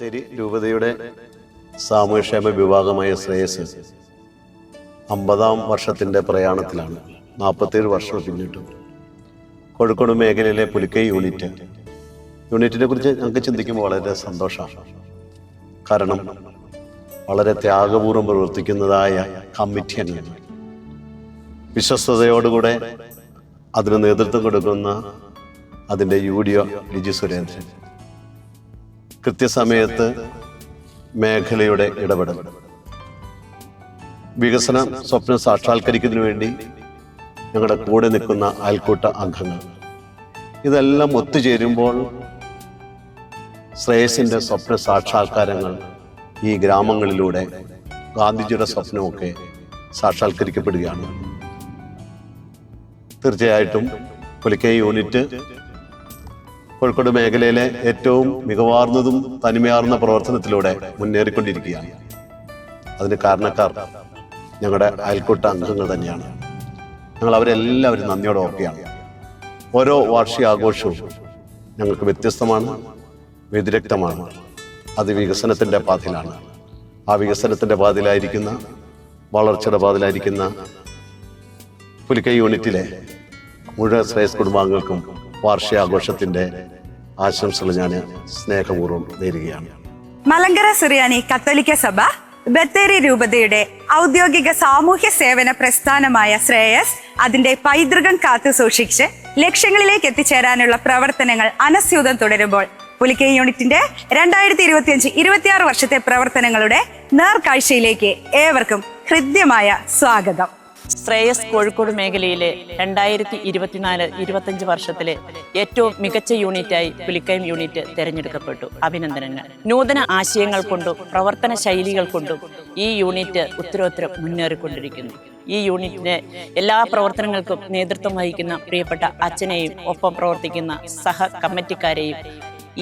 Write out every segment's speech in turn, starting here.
ബത്തേരി രൂപതയുടെ സാമൂഹ്യക്ഷേമ വിഭാഗമായ ശ്രേയസ് 50-ാം വർഷത്തിൻ്റെ പ്രയാണത്തിലാണ്. 47 വർഷം പിന്നിട്ടു. കോഴിക്കോട് മേഖലയിലെ പുലിക്കൈ യൂണിറ്റിനെ കുറിച്ച് ഞങ്ങൾക്ക് ചിന്തിക്കുമ്പോൾ വളരെ സന്തോഷമാണ്. കാരണം വളരെ ത്യാഗപൂർവ്വം പ്രവർത്തിക്കുന്നതായ കമ്മിറ്റി അംഗങ്ങൾ, വിശ്വസ്തയോടുകൂടെ അതിന് നേതൃത്വം കൊടുക്കുന്ന അതിൻ്റെ UDO ലിജി സുരേന്ദ്രൻ, കൃത്യസമയത്ത് മേഖലയുടെ ഇടപെടൽ, വികസന സ്വപ്നം സാക്ഷാത്കരിക്കുന്നതിന് വേണ്ടി ഞങ്ങളുടെ കൂടെ നിൽക്കുന്ന അയൽക്കൂട്ട അംഗങ്ങൾ, ഇതെല്ലാം ഒത്തുചേരുമ്പോൾ ശ്രേയസിൻ്റെ സ്വപ്ന സാക്ഷാത്കാരങ്ങൾ ഈ ഗ്രാമങ്ങളിലൂടെ ഗാന്ധിജിയുടെ സ്വപ്നമൊക്കെ സാക്ഷാത്കരിക്കപ്പെടുകയാണ്. തീർച്ചയായിട്ടും പുലിക്കൈ യൂണിറ്റ് കോഴിക്കോട് മേഖലയിലെ ഏറ്റവും മികവാർന്നതും തനിമയാർന്ന പ്രവർത്തനത്തിലൂടെ മുന്നേറിക്കൊണ്ടിരിക്കുകയാണ്. അതിന് കാരണക്കാർ ഞങ്ങളുടെ അയൽക്കൂട്ട അംഗങ്ങൾ തന്നെയാണ്. ഞങ്ങൾ അവരെല്ലാവരും നന്ദിയോടെ ഓർക്കുകയാണ്. ഓരോ വാർഷിക ആഘോഷവും ഞങ്ങൾക്ക് വ്യത്യസ്തമാണ്, വ്യതിരക്തമാണ്. അത് വികസനത്തിൻ്റെ പാതയിലാണ്. ആ വികസനത്തിൻ്റെ പാതയിലായിരിക്കുന്ന, വളർച്ചയുടെ പാതയിലായിരിക്കുന്ന പുലിക്കൈ യൂണിറ്റിലെ മുഴുവൻ ശ്രേയസ് കുടുംബാംഗങ്ങൾക്കും വാർഷികാഘോഷത്തിൻ്റെ ആശംസകൾ ഞാൻ സ്നേഹപൂർവ്വം നേരുകയാണ്. മലങ്കര സുറിയാനി കത്തോലിക്ക സഭ ബത്തേരി രൂപതയുടെ ഔദ്യോഗിക സാമൂഹ്യ സേവന പ്രസ്ഥാനമായ ശ്രേയസ് അതിന്റെ പൈതൃകം കാത്തു സൂക്ഷിച്ച് ലക്ഷ്യങ്ങളിലേക്ക് എത്തിച്ചേരാനുള്ള പ്രവർത്തനങ്ങൾ അനസ്യൂതം തുടരുമ്പോൾ പുലിക്കൈ യൂണിറ്റിന്റെ 2025-26 വർഷത്തെ പ്രവർത്തനങ്ങളുടെ നേർക്കാഴ്ചയിലേക്ക് ഏവർക്കും ഹൃദ്യമായ സ്വാഗതം. ശ്രേയസ് കോഴിക്കോട് മേഖലയിലെ 2024-25 വർഷത്തിലെ ഏറ്റവും മികച്ച യൂണിറ്റായി പുലിക്കൈ യൂണിറ്റ് തിരഞ്ഞെടുക്കപ്പെട്ടു. അഭിനന്ദനങ്ങൾ. നൂതന ആശയങ്ങൾ കൊണ്ടും പ്രവർത്തന ശൈലികൾ കൊണ്ടും ഈ യൂണിറ്റ് ഉത്തരോത്തരം മുന്നേറിക്കൊണ്ടിരിക്കുന്നു. ഈ യൂണിറ്റിന്റെ എല്ലാ പ്രവർത്തനങ്ങൾക്കും നേതൃത്വം വഹിക്കുന്ന പ്രിയപ്പെട്ട അച്ഛനെയും ഒപ്പം പ്രവർത്തിക്കുന്ന സഹ കമ്മിറ്റിക്കാരെയും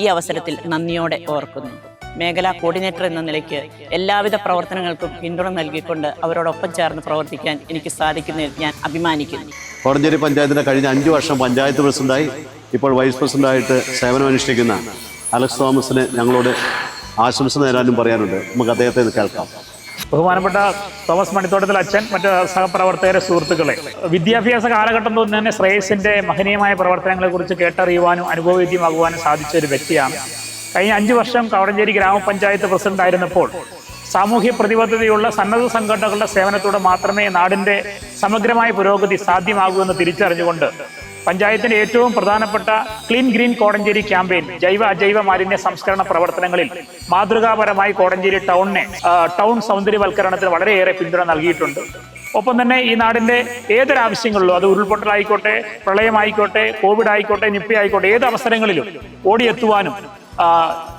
ഈ അവസരത്തിൽ നന്ദിയോടെ ഓർക്കുന്നു. മേഖലാ കോർഡിനേറ്റർ എന്ന നിലയ്ക്ക് എല്ലാവിധ പ്രവർത്തനങ്ങൾക്കും പിന്തുണ നൽകിക്കൊണ്ട് അവരോടൊപ്പം ചേർന്ന് പ്രവർത്തിക്കാൻ എനിക്ക് സാധിക്കുന്നതിൽ ഞാൻ അഭിമാനിക്കുന്നു. കോടഞ്ചേരി പഞ്ചായത്തിൻ്റെ കഴിഞ്ഞ 5 വർഷം പഞ്ചായത്ത് പ്രസിഡന്റായി ഇപ്പോൾ വൈസ് പ്രസിഡന്റായിട്ട് സേവനമനുഷ്ഠിക്കുന്ന അലക്സ് തോമസിന് ഞങ്ങളോട് ആശംസ നേരാനും പറയാനുണ്ട്. നമുക്ക് അദ്ദേഹത്തെ കേൾക്കാം. ബഹുമാനപ്പെട്ട തോമസ് മണിത്തോട്ടത്തിൽ അച്ഛൻ, മറ്റ് സഹപ്രവർത്തകരെ, സുഹൃത്തുക്കളെ, വിദ്യാഭ്യാസ കാലഘട്ടം തോന്നി തന്നെ ശ്രേയസിന്റെ മഹനീയമായ പ്രവർത്തനങ്ങളെ കുറിച്ച് കേട്ടറിയുവാനും അനുഭവവേദ്യമാകുവാനും സാധിച്ച ഒരു വ്യക്തിയാണ്. കഴിഞ്ഞ 5 വർഷം കോടഞ്ചേരി ഗ്രാമപഞ്ചായത്ത് പ്രസിഡന്റ് ആയിരുന്നപ്പോൾ സാമൂഹ്യ പ്രതിബദ്ധതയുള്ള സന്നദ്ധ സംഘടനകളുടെ സേവനത്തോടെ മാത്രമേ നാടിന്റെ സമഗ്രമായ പുരോഗതി സാധ്യമാകൂ എന്ന് തിരിച്ചറിഞ്ഞുകൊണ്ട് പഞ്ചായത്തിന്റെ ഏറ്റവും പ്രധാനപ്പെട്ട ക്ലീൻ ഗ്രീൻ കോടഞ്ചേരി ക്യാമ്പയിൻ, ജൈവ അജൈവ മാലിന്യ സംസ്കരണ പ്രവർത്തനങ്ങളിൽ മാതൃകാപരമായി കോടഞ്ചേരി ടൗൺ സൗന്ദര്യവൽക്കരണത്തിന് വളരെയേറെ പിന്തുണ നൽകിയിട്ടുണ്ട്. ഒപ്പം തന്നെ ഈ നാടിന്റെ ഏതൊരാവശ്യങ്ങളിലും, അത് ഉരുൾപൊട്ടലായിക്കോട്ടെ, പ്രളയമായിക്കോട്ടെ, കോവിഡ് ആയിക്കോട്ടെ, നിപ്പ ആയിക്കോട്ടെ, ഏത് അവസരങ്ങളിലും ഓടിയെത്തുവാനും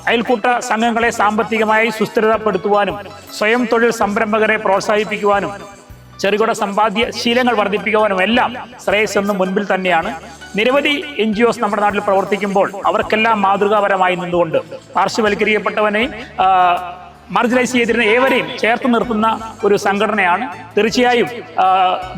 അയൽക്കൂട്ട സംഘങ്ങളെ സാമ്പത്തികമായി സുസ്ഥിരതപ്പെടുത്തുവാനും സ്വയം തൊഴിൽ സംരംഭകരെ പ്രോത്സാഹിപ്പിക്കുവാനും ചെറുകിട സമ്പാദ്യ ശീലങ്ങൾ വർദ്ധിപ്പിക്കുവാനും എല്ലാം ശ്രേയസ് എന്നും മുൻപിൽ തന്നെയാണ്. നിരവധി NGOs നമ്മുടെ നാട്ടിൽ പ്രവർത്തിക്കുമ്പോൾ അവർക്കെല്ലാം മാതൃകാപരമായി നിന്നുകൊണ്ട് പാർശ്വവൽക്കരിക്കപ്പെട്ടവനെയും മാർജിനലൈസ് ചെയ്തിരുന്ന ഏവരെയും ചേർത്ത് നിർത്തുന്ന ഒരു സംഘടനയാണ്. തീർച്ചയായും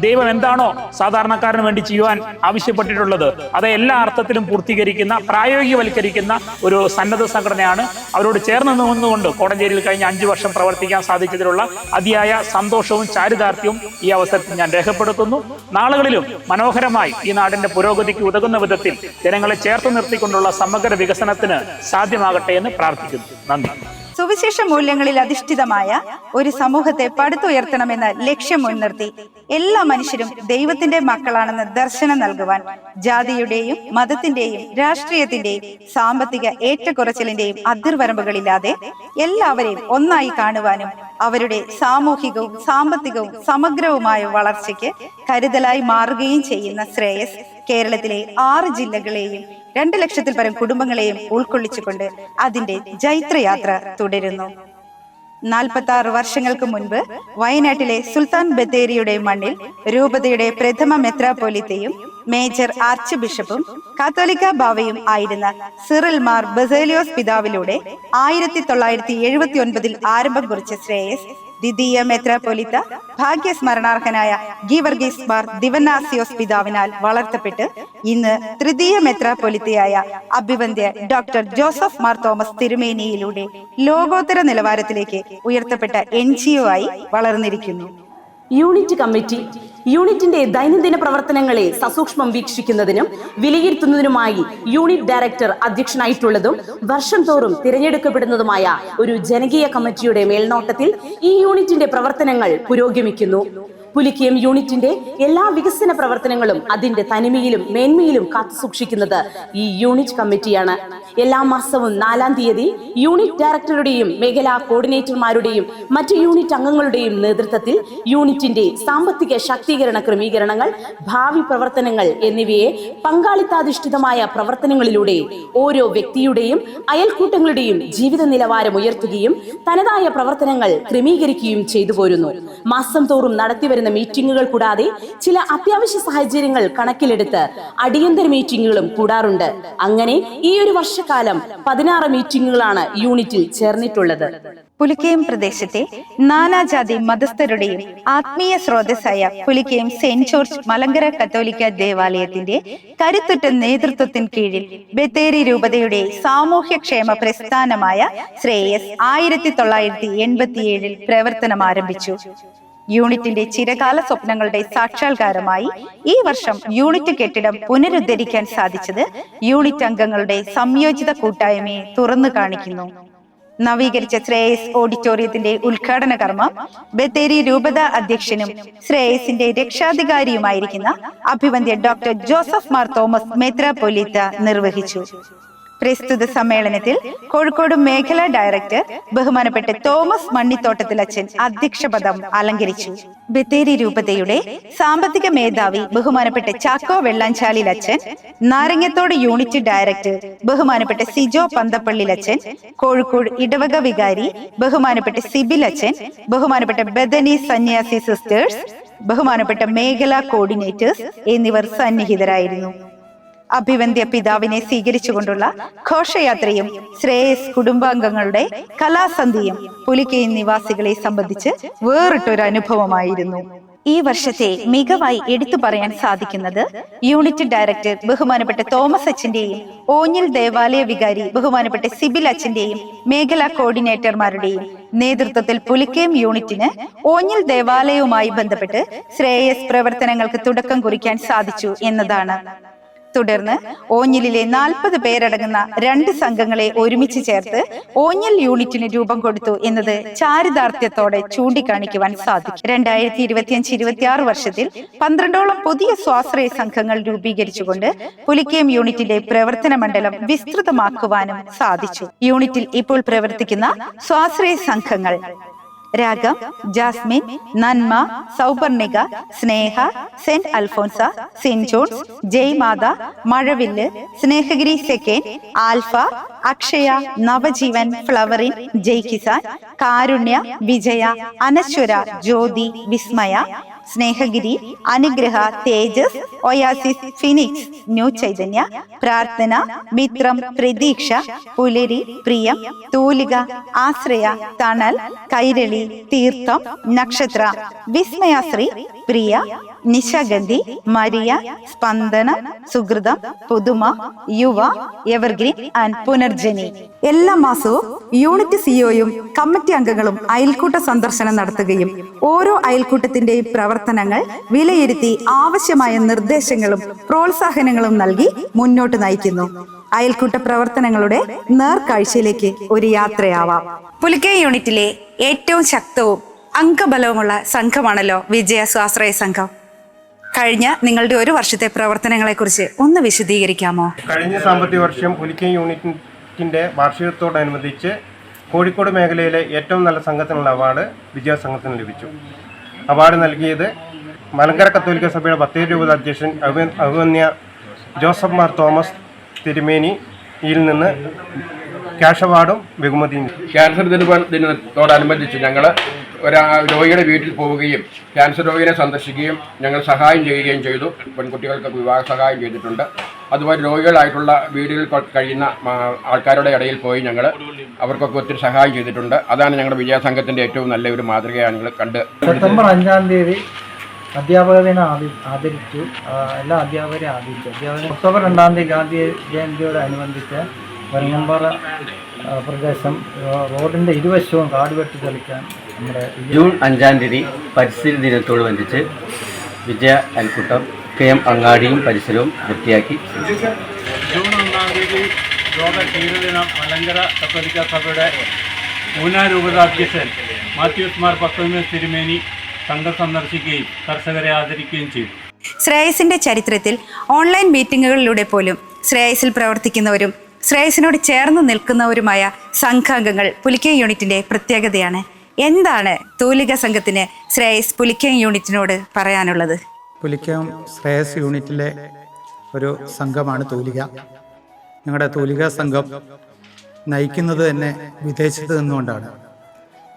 ദൈവം എന്താണോ സാധാരണക്കാരന് വേണ്ടി ചെയ്യുവാൻ ആവശ്യപ്പെട്ടിട്ടുള്ളത് അത് എല്ലാ അർത്ഥത്തിലും പൂർത്തീകരിക്കുന്ന, പ്രായോഗികവൽക്കരിക്കുന്ന ഒരു സന്നദ്ധ സംഘടനയാണ്. അവരോട് ചേർന്ന് നിന്നുകൊണ്ട് കോടഞ്ചേരിയിൽ കഴിഞ്ഞ 5 വർഷം പ്രവർത്തിക്കാൻ സാധിച്ചതിലുള്ള അതിയായ സന്തോഷവും ചാരിതാർത്ഥ്യവും ഈ അവസരത്തിൽ ഞാൻ രേഖപ്പെടുത്തുന്നു. നാളുകളിലും മനോഹരമായി ഈ നാടിന്റെ പുരോഗതിക്ക് ഉതകുന്ന വിധത്തിൽ ജനങ്ങളെ ചേർത്ത് നിർത്തിക്കൊണ്ടുള്ള സമഗ്ര വികസനത്തിന് സാധ്യമാകട്ടെ എന്ന് പ്രാർത്ഥിക്കുന്നു. നന്ദി. സുവിശേഷ മൂല്യങ്ങളിൽ അധിഷ്ഠിതമായ ഒരു സമൂഹത്തെ പടുത്തുയർത്തണമെന്ന ലക്ഷ്യം മുൻനിർത്തി എല്ലാ മനുഷ്യരും ദൈവത്തിന്റെ മക്കളാണെന്ന് ദർശനം നൽകുവാൻ ജാതിയുടെയും മതത്തിന്റെയും രാഷ്ട്രീയത്തിന്റെയും സാമ്പത്തിക ഏറ്റക്കുറച്ചിലിന്റെയും അതിർവരമ്പുകളില്ലാതെ എല്ലാവരെയും ഒന്നായി കാണുവാനും അവരുടെ സാമൂഹികവും സാമ്പത്തികവും സമഗ്രവുമായ വളർച്ചയ്ക്ക് കരുതലായി മാറുകയും ചെയ്യുന്ന ശ്രേയസ് കേരളത്തിലെ 6 ജില്ലകളെയും 2 ലക്ഷത്തിൽ പരം കുടുംബങ്ങളെയും ഉൾക്കൊള്ളിച്ചുകൊണ്ട് അതിന്റെ ജൈത്രയാത്ര തുടരുന്നു. 46 വർഷങ്ങൾക്ക് മുൻപ് വയനാട്ടിലെ സുൽത്താൻ ബത്തേരിയുടെ മണ്ണിൽ രൂപതയുടെ പ്രഥമ മെത്രാപ്പൊലീത്തയും മേജർ ആർച്ച് ബിഷപ്പും കാത്തോലിക്ക ബാവയും ആയിരുന്ന സിറിൽ മാർ ബസേലിയോസ് പിതാവിലൂടെ 1979 ആരംഭം കുറിച്ച ശ്രേയസ് ദ്വിതീയ മെത്രാപ്പൊലീത്ത ഭാഗ്യസ്മരണാർഹനായ ഗീവർഗീസ് മാർ ദിവന്നാസിയോസ് പിതാവിനാൽ വളർത്തപ്പെട്ട് ഇന്ന് തൃതീയ മെത്രാപ്പൊലീത്തയായ അഭിവന്ദ്യ ഡോക്ടർ ജോസഫ് മാർ തോമസ് തിരുമേനിയിലൂടെ ലോകോത്തര നിലവാരത്തിലേക്ക് ഉയർത്തപ്പെട്ട NGO ആയി വളർന്നിരിക്കുന്നു. യൂണിറ്റ് കമ്മിറ്റി യൂണിറ്റിന്റെ ദൈനംദിന പ്രവർത്തനങ്ങളെ സസൂക്ഷ്മം വീക്ഷിക്കുന്നതിനും വിലയിരുത്തുന്നതിനുമായി യൂണിറ്റ് ഡയറക്ടർ അധ്യക്ഷനായിട്ടുള്ളതും വർഷം തോറും തിരഞ്ഞെടുക്കപ്പെടുന്നതുമായ ഒരു ജനകീയ കമ്മിറ്റിയുടെ മേൽനോട്ടത്തിൽ ഈ യൂണിറ്റിന്റെ പ്രവർത്തനങ്ങൾ പുരോഗമിക്കുന്നു. പുലിക്കയം യൂണിറ്റിന്റെ എല്ലാ വികസന പ്രവർത്തനങ്ങളും അതിന്റെ തനിമയിലും മേന്മയിലും കാത്തുസൂക്ഷിക്കുന്നത് ഈ യൂണിറ്റ് കമ്മിറ്റിയാണ്. എല്ലാ മാസവും 4-ാം തീയതി യൂണിറ്റ് ഡയറക്ടറുടെയും മേഖലാ കോർഡിനേറ്റർമാരുടെയും മറ്റു യൂണിറ്റ് അംഗങ്ങളുടെയും നേതൃത്വത്തിൽ യൂണിറ്റിന്റെ സാമ്പത്തിക ശാക്തീകരണ ക്രമീകരണങ്ങൾ, ഭാവി പ്രവർത്തനങ്ങൾ എന്നിവയെ പങ്കാളിത്താധിഷ്ഠിതമായ പ്രവർത്തനങ്ങളിലൂടെ ഓരോ വ്യക്തിയുടെയും അയൽക്കൂട്ടങ്ങളുടെയും ജീവിത നിലവാരം ഉയർത്തുകയും തനതായ പ്രവർത്തനങ്ങൾ ക്രമീകരിക്കുകയും ചെയ്തു പോരുന്നു. മാസം തോറും നടത്തിവരുന്ന മീറ്റിംഗുകൾ കൂടാതെ ചില അത്യാവശ്യ സാഹചര്യങ്ങൾ കണക്കിലെടുത്ത് അടിയന്തര മീറ്റിംഗുകളും കൂടാറുണ്ട്. അങ്ങനെ ഈ ഒരു വർഷക്കാലം 16 മീറ്റിംഗുകളാണ് യൂണിറ്റിൽ ചേർന്നിട്ടുള്ളത്. പുലിക്കയം പ്രദേശത്തെ നാനാജാതി മതസ്ഥരുടെയും ആത്മീയ സ്രോതസ്സായ പുലിക്കയം സെന്റ് ജോർജ് മലങ്കര കത്തോലിക്ക ദേവാലയത്തിന്റെ കരുത്തുറ്റ നേതൃത്വത്തിന് കീഴിൽ ബത്തേരി രൂപതയുടെ സാമൂഹ്യക്ഷേമ പ്രസ്ഥാനമായ ശ്രേയസ് 1987 പ്രവർത്തനം ആരംഭിച്ചു. യൂണിറ്റിന്റെ ചിരകാല സ്വപ്നങ്ങളുടെ സാക്ഷാത്കാരമായി ഈ വർഷം യൂണിറ്റ് കെട്ടിടം പുനരുദ്ധരിക്കാൻ സാധിച്ചത് യൂണിറ്റ് അംഗങ്ങളുടെ സംയോജിത കൂട്ടായ്മയെ തുറന്നു കാണിക്കുന്നു. നവീകരിച്ച ശ്രേയസ് ഓഡിറ്റോറിയത്തിന്റെ ഉദ്ഘാടന കർമ്മം ബത്തേരി രൂപത അധ്യക്ഷനും ശ്രേയസിന്റെ രക്ഷാധികാരിയുമായിരിക്കുന്ന അഭിവന്ദ്യ ഡോക്ടർ ജോസഫ് മാർ തോമസ് മെത്രാപ്പൊലീത്ത നിർവഹിച്ചു. പ്രസ്തുത സമ്മേളനത്തിൽ കോഴിക്കോട് മേഖലാ ഡയറക്ടർ ബഹുമാനപ്പെട്ട തോമസ് മണ്ണിത്തോട്ടത്തിൽ അച്ഛൻ അധ്യക്ഷ പദം അലങ്കരിച്ചു. ബത്തേരി രൂപതയുടെ സാമ്പത്തിക മേധാവി ബഹുമാനപ്പെട്ട ചാക്കോ വെള്ളാഞ്ചാലിൽ അച്ഛൻ, നാരങ്ങത്തോട് യൂണിറ്റ് ഡയറക്ടർ ബഹുമാനപ്പെട്ട സിജോ പന്തപ്പള്ളി അച്ഛൻ, കോഴിക്കോട് ഇടവക വികാരി ബഹുമാനപ്പെട്ട സിബിൽ അച്ഛൻ, ബഹുമാനപ്പെട്ട ബദനി സന്യാസി സിസ്റ്റേഴ്സ്, ബഹുമാനപ്പെട്ട മേഖലാ കോർഡിനേറ്റേഴ്സ് എന്നിവർ സന്നിഹിതരായിരുന്നു. അഭിവന്ദ്യ പിതാവിനെ സ്വീകരിച്ചുകൊണ്ടുള്ള ഘോഷയാത്രയും ശ്രേയസ് കുടുംബാംഗങ്ങളുടെ കലാസന്ധിയും പുലിക്കയം നിവാസികളെ സംബന്ധിച്ച് വേറിട്ടൊരു അനുഭവമായിരുന്നു. ഈ വർഷത്തെ മികവായി എടുത്തു പറയാൻ സാധിക്കുന്നത് യൂണിറ്റ് ഡയറക്ടർ ബഹുമാനപ്പെട്ട തോമസ് അച്ഛന്റെയും ഓഞ്ഞിൽ ദേവാലയ വികാരി ബഹുമാനപ്പെട്ട സിബിൽ അച്ഛന്റെയും മേഖലാ കോർഡിനേറ്റർമാരുടെയും നേതൃത്വത്തിൽ പുലിക്കയം യൂണിറ്റിന് ഓഞ്ഞിൽ ദേവാലയവുമായി ബന്ധപ്പെട്ട് ശ്രേയസ് പ്രവർത്തനങ്ങൾക്ക് തുടക്കം കുറിക്കാൻ സാധിച്ചു എന്നതാണ്. തുടർന്ന് ഓഞ്ഞിലിലെ 40 പേരടങ്ങുന്ന 2 സംഘങ്ങളെ ഒരുമിച്ച് ചേർത്ത് ഓഞ്ഞിൽ യൂണിറ്റിന് രൂപം കൊടുത്തു എന്നത് ചാരിതാർത്ഥ്യത്തോടെ ചൂണ്ടിക്കാണിക്കുവാൻ സാധിക്കും. 2025-26 വർഷത്തിൽ 12ഓളം പുതിയ സ്വാശ്രയ സംഘങ്ങൾ രൂപീകരിച്ചുകൊണ്ട് പുലിക്കയം യൂണിറ്റിന്റെ പ്രവർത്തന മണ്ഡലം വിസ്തൃതമാക്കുവാനും സാധിച്ചു. യൂണിറ്റിൽ ഇപ്പോൾ പ്രവർത്തിക്കുന്ന സ്വാശ്രയ സംഘങ്ങൾ Ragam, Jasmine, Nanma, Souparnika, Sneha, Saint Alphonsa, Saint John's, Jaimatha, Mazhavillu, Snehagiri second, Alpha, Akshaya, Navajeevan, ഫ്ലവറിൻ, Jai Kisan, Karunya, Vijaya, Anaswara, Jyothi, Vismaya, Snehagiri, Anugraha, Thejas, Oasis, Phoenix, New Chaithanya, Prarthana, Mithram, പ്രതീക്ഷ, പുലരി, പ്രിയം, തൂലിക, ആശ്രയ, തണൽ, കൈരളി, തീർത്ഥം, നക്ഷത്ര, വിസ്മയാശ്രീ, പ്രിയ, നിശാഗന്ധി, മരിയ, സ്പന്ദന, സുഹൃതം, പുതുമ, യുവ, എവർഗ്രീൻ ആൻഡ് പുനർജനി. എല്ലാ മാസവും യൂണിറ്റ് സിഒയും കമ്മിറ്റി അംഗങ്ങളും അയൽക്കൂട്ട സന്ദർശനം നടത്തുകയും ഓരോ അയൽക്കൂട്ടത്തിന്റെയും പ്രവർത്തനങ്ങൾ വിലയിരുത്തി ആവശ്യമായ നിർദ്ദേശങ്ങളും പ്രോത്സാഹനങ്ങളും നൽകി മുന്നോട്ട് നയിക്കുന്നു. അയൽക്കൂട്ട പ്രവർത്തനങ്ങളുടെ നേർക്കാഴ്ചയിലേക്ക് ഒരു യാത്രയാവാം. പുലിക്കയം യൂണിറ്റിലെ ഏറ്റവും ശക്തവും അംഗബലവുമുള്ള സംഘമാണല്ലോ വിജയ സ്വാശ്രയ സംഘം. കഴിഞ്ഞ നിങ്ങളുടെ ഒരു വർഷത്തെ പ്രവർത്തനങ്ങളെ കുറിച്ച് ഒന്ന് വിശദീകരിക്കാമോ? കഴിഞ്ഞ സാമ്പത്തിക വർഷം പുലിക്കയം യൂണിറ്റിന്റെ വാർഷികത്തോടനുബന്ധിച്ച് കോഴിക്കോട് മേഖലയിലെ ഏറ്റവും നല്ല സംഘത്തിനുള്ള അവാർഡ് വിജയ സംഘത്തിന് ലഭിച്ചു. അവാർഡ് നൽകിയത് മലങ്കര കത്തോലിക്ക സഭയുടെ ബത്തേരി രൂപത അധ്യക്ഷൻ അഭിവന്യ ജോസഫ് മാർ തോമസ് തിരുമേനിയിൽ നിന്ന് ക്യാഷ് അവാർഡും ബഹുമതിയും. ക്യാൻസർ ദിനത്തോടനുബന്ധിച്ച് ഞങ്ങൾ രോഗിയുടെ വീട്ടിൽ പോവുകയും ക്യാൻസർ രോഗിയെ സന്ദർശിക്കുകയും ഞങ്ങൾ സഹായം ചെയ്യുകയും ചെയ്തു. പെൺകുട്ടികൾക്ക് വിവാഹ സഹായം ചെയ്തിട്ടുണ്ട്. അതുപോലെ രോഗികളായിട്ടുള്ള വീടുകളിൽ കഴിയുന്ന ആൾക്കാരുടെ ഇടയിൽ പോയി ഞങ്ങൾ അവർക്കൊക്കെ ഒത്തിരി സഹായം ചെയ്തിട്ടുണ്ട്. അതാണ് ഞങ്ങളുടെ വിജയസംഘത്തിൻ്റെ ഏറ്റവും നല്ല ഒരു മാതൃകയാണ് ഞങ്ങൾ കണ്ട്. സെപ്റ്റംബർ 5-ാം തീയതി അധ്യാപക ദിനം ആദരിച്ചു. എല്ലാ അധ്യാപകരെയും ആദരിച്ചു. ഒക്ടോബർ 2-ാം തീയതി ഗാന്ധി ജയന്തിയോടനുബന്ധിച്ച് വരങ്ങമ്പാറ പ്രദേശം റോഡിൻ്റെ ഇരുവശവും കാട് വെട്ടി തെളിക്കാൻ നമ്മുടെ ജൂൺ 5-ാം തീയതി പരിസ്ഥിതി ദിനത്തോടനുബന്ധിച്ച് വിജയ അൽക്കുട്ടം KM അങ്ങാടിയും പരിസരവും വൃത്തിയാക്കി. ജൂൺ 1-ാം തീയതി ലോക ക്ഷീരദിനം മലങ്കര കത്തോലിക്ക സഭയുടെ ഊനാരൂപതാധ്യക്ഷൻ മാത്യൂസ് മാർ പത്തൊൻപത് തിരുമേനി സംഘം സന്ദർശിക്കുകയും കർഷകരെ ആദരിക്കുകയും ചെയ്തു. ശ്രേയസിന്റെ ചരിത്രത്തിൽ ഓൺലൈൻ മീറ്റിങ്ങുകളിലൂടെ പോലും ശ്രേയസിൽ പ്രവർത്തിക്കുന്നവരും ശ്രേയസിനോട് ചേർന്ന് നിൽക്കുന്നവരുമായ സംഘാംഗങ്ങൾ പുലിക്കയം യൂണിറ്റിന്റെ പ്രത്യേകതയാണ്. എന്താണ് തൂലിക സംഘത്തിന് ശ്രേയസ് പുലിക്കയം യൂണിറ്റിനോട് പറയാനുള്ളത്? പുലിക്കയം ശ്രേയസ് യൂണിറ്റിലെ ഒരു സംഘമാണ് തൂലിക. ഞങ്ങളുടെ തൂലിക സംഘം നയിക്കുന്നത് തന്നെ വിദേശത്ത് നിന്നുകൊണ്ടാണ്.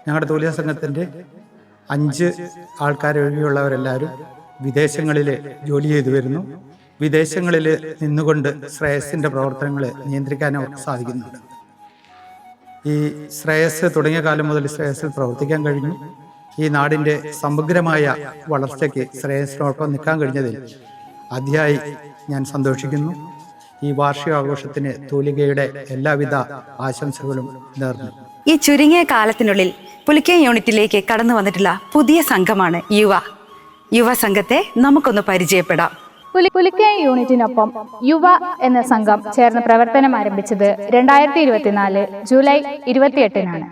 ഞങ്ങളുടെ തൂലിക സംഘത്തിൻ്റെ 5 ആൾക്കാരൊഴികെയുള്ളവരെല്ലാവരും വിദേശങ്ങളിൽ ജോലി ചെയ്തു വരുന്നു. വിദേശങ്ങളിൽ നിന്നുകൊണ്ട് ശ്രേയസിൻ്റെ പ്രവർത്തനങ്ങൾ നിയന്ത്രിക്കാൻ അവർക്ക് സാധിക്കുന്നുണ്ട്. ഈ ശ്രേയസ് തുടങ്ങിയ കാലം മുതൽ ശ്രേയസിൽ പ്രവർത്തിക്കാൻ കഴിഞ്ഞു. ഈ നാടിൻ്റെ സമഗ്രമായ വളർച്ചയ്ക്ക് ശ്രേയസിനോടൊപ്പം നിൽക്കാൻ കഴിഞ്ഞതിൽ അതിയായി ഞാൻ സന്തോഷിക്കുന്നു. ഈ വാർഷികാഘോഷത്തിന് തൂലികയുടെ എല്ലാവിധ ആശംസകളും നേർന്നു. ഈ ചുരുങ്ങിയ കാലത്തിനുള്ളിൽ പുലിക്കയം യൂണിറ്റിലേക്ക് കടന്നു വന്നിട്ടുള്ള പുതിയ സംഘമാണ് യുവ സംഘത്തെ നമുക്കൊന്ന് പരിചയപ്പെടാം. പുലിക്കയം യൂണിറ്റിനൊപ്പം യുവ എന്ന സംഘം ചേർന്ന് പ്രവർത്തനം ആരംഭിച്ചത് 2024 ജൂലൈ 28-നാണ്.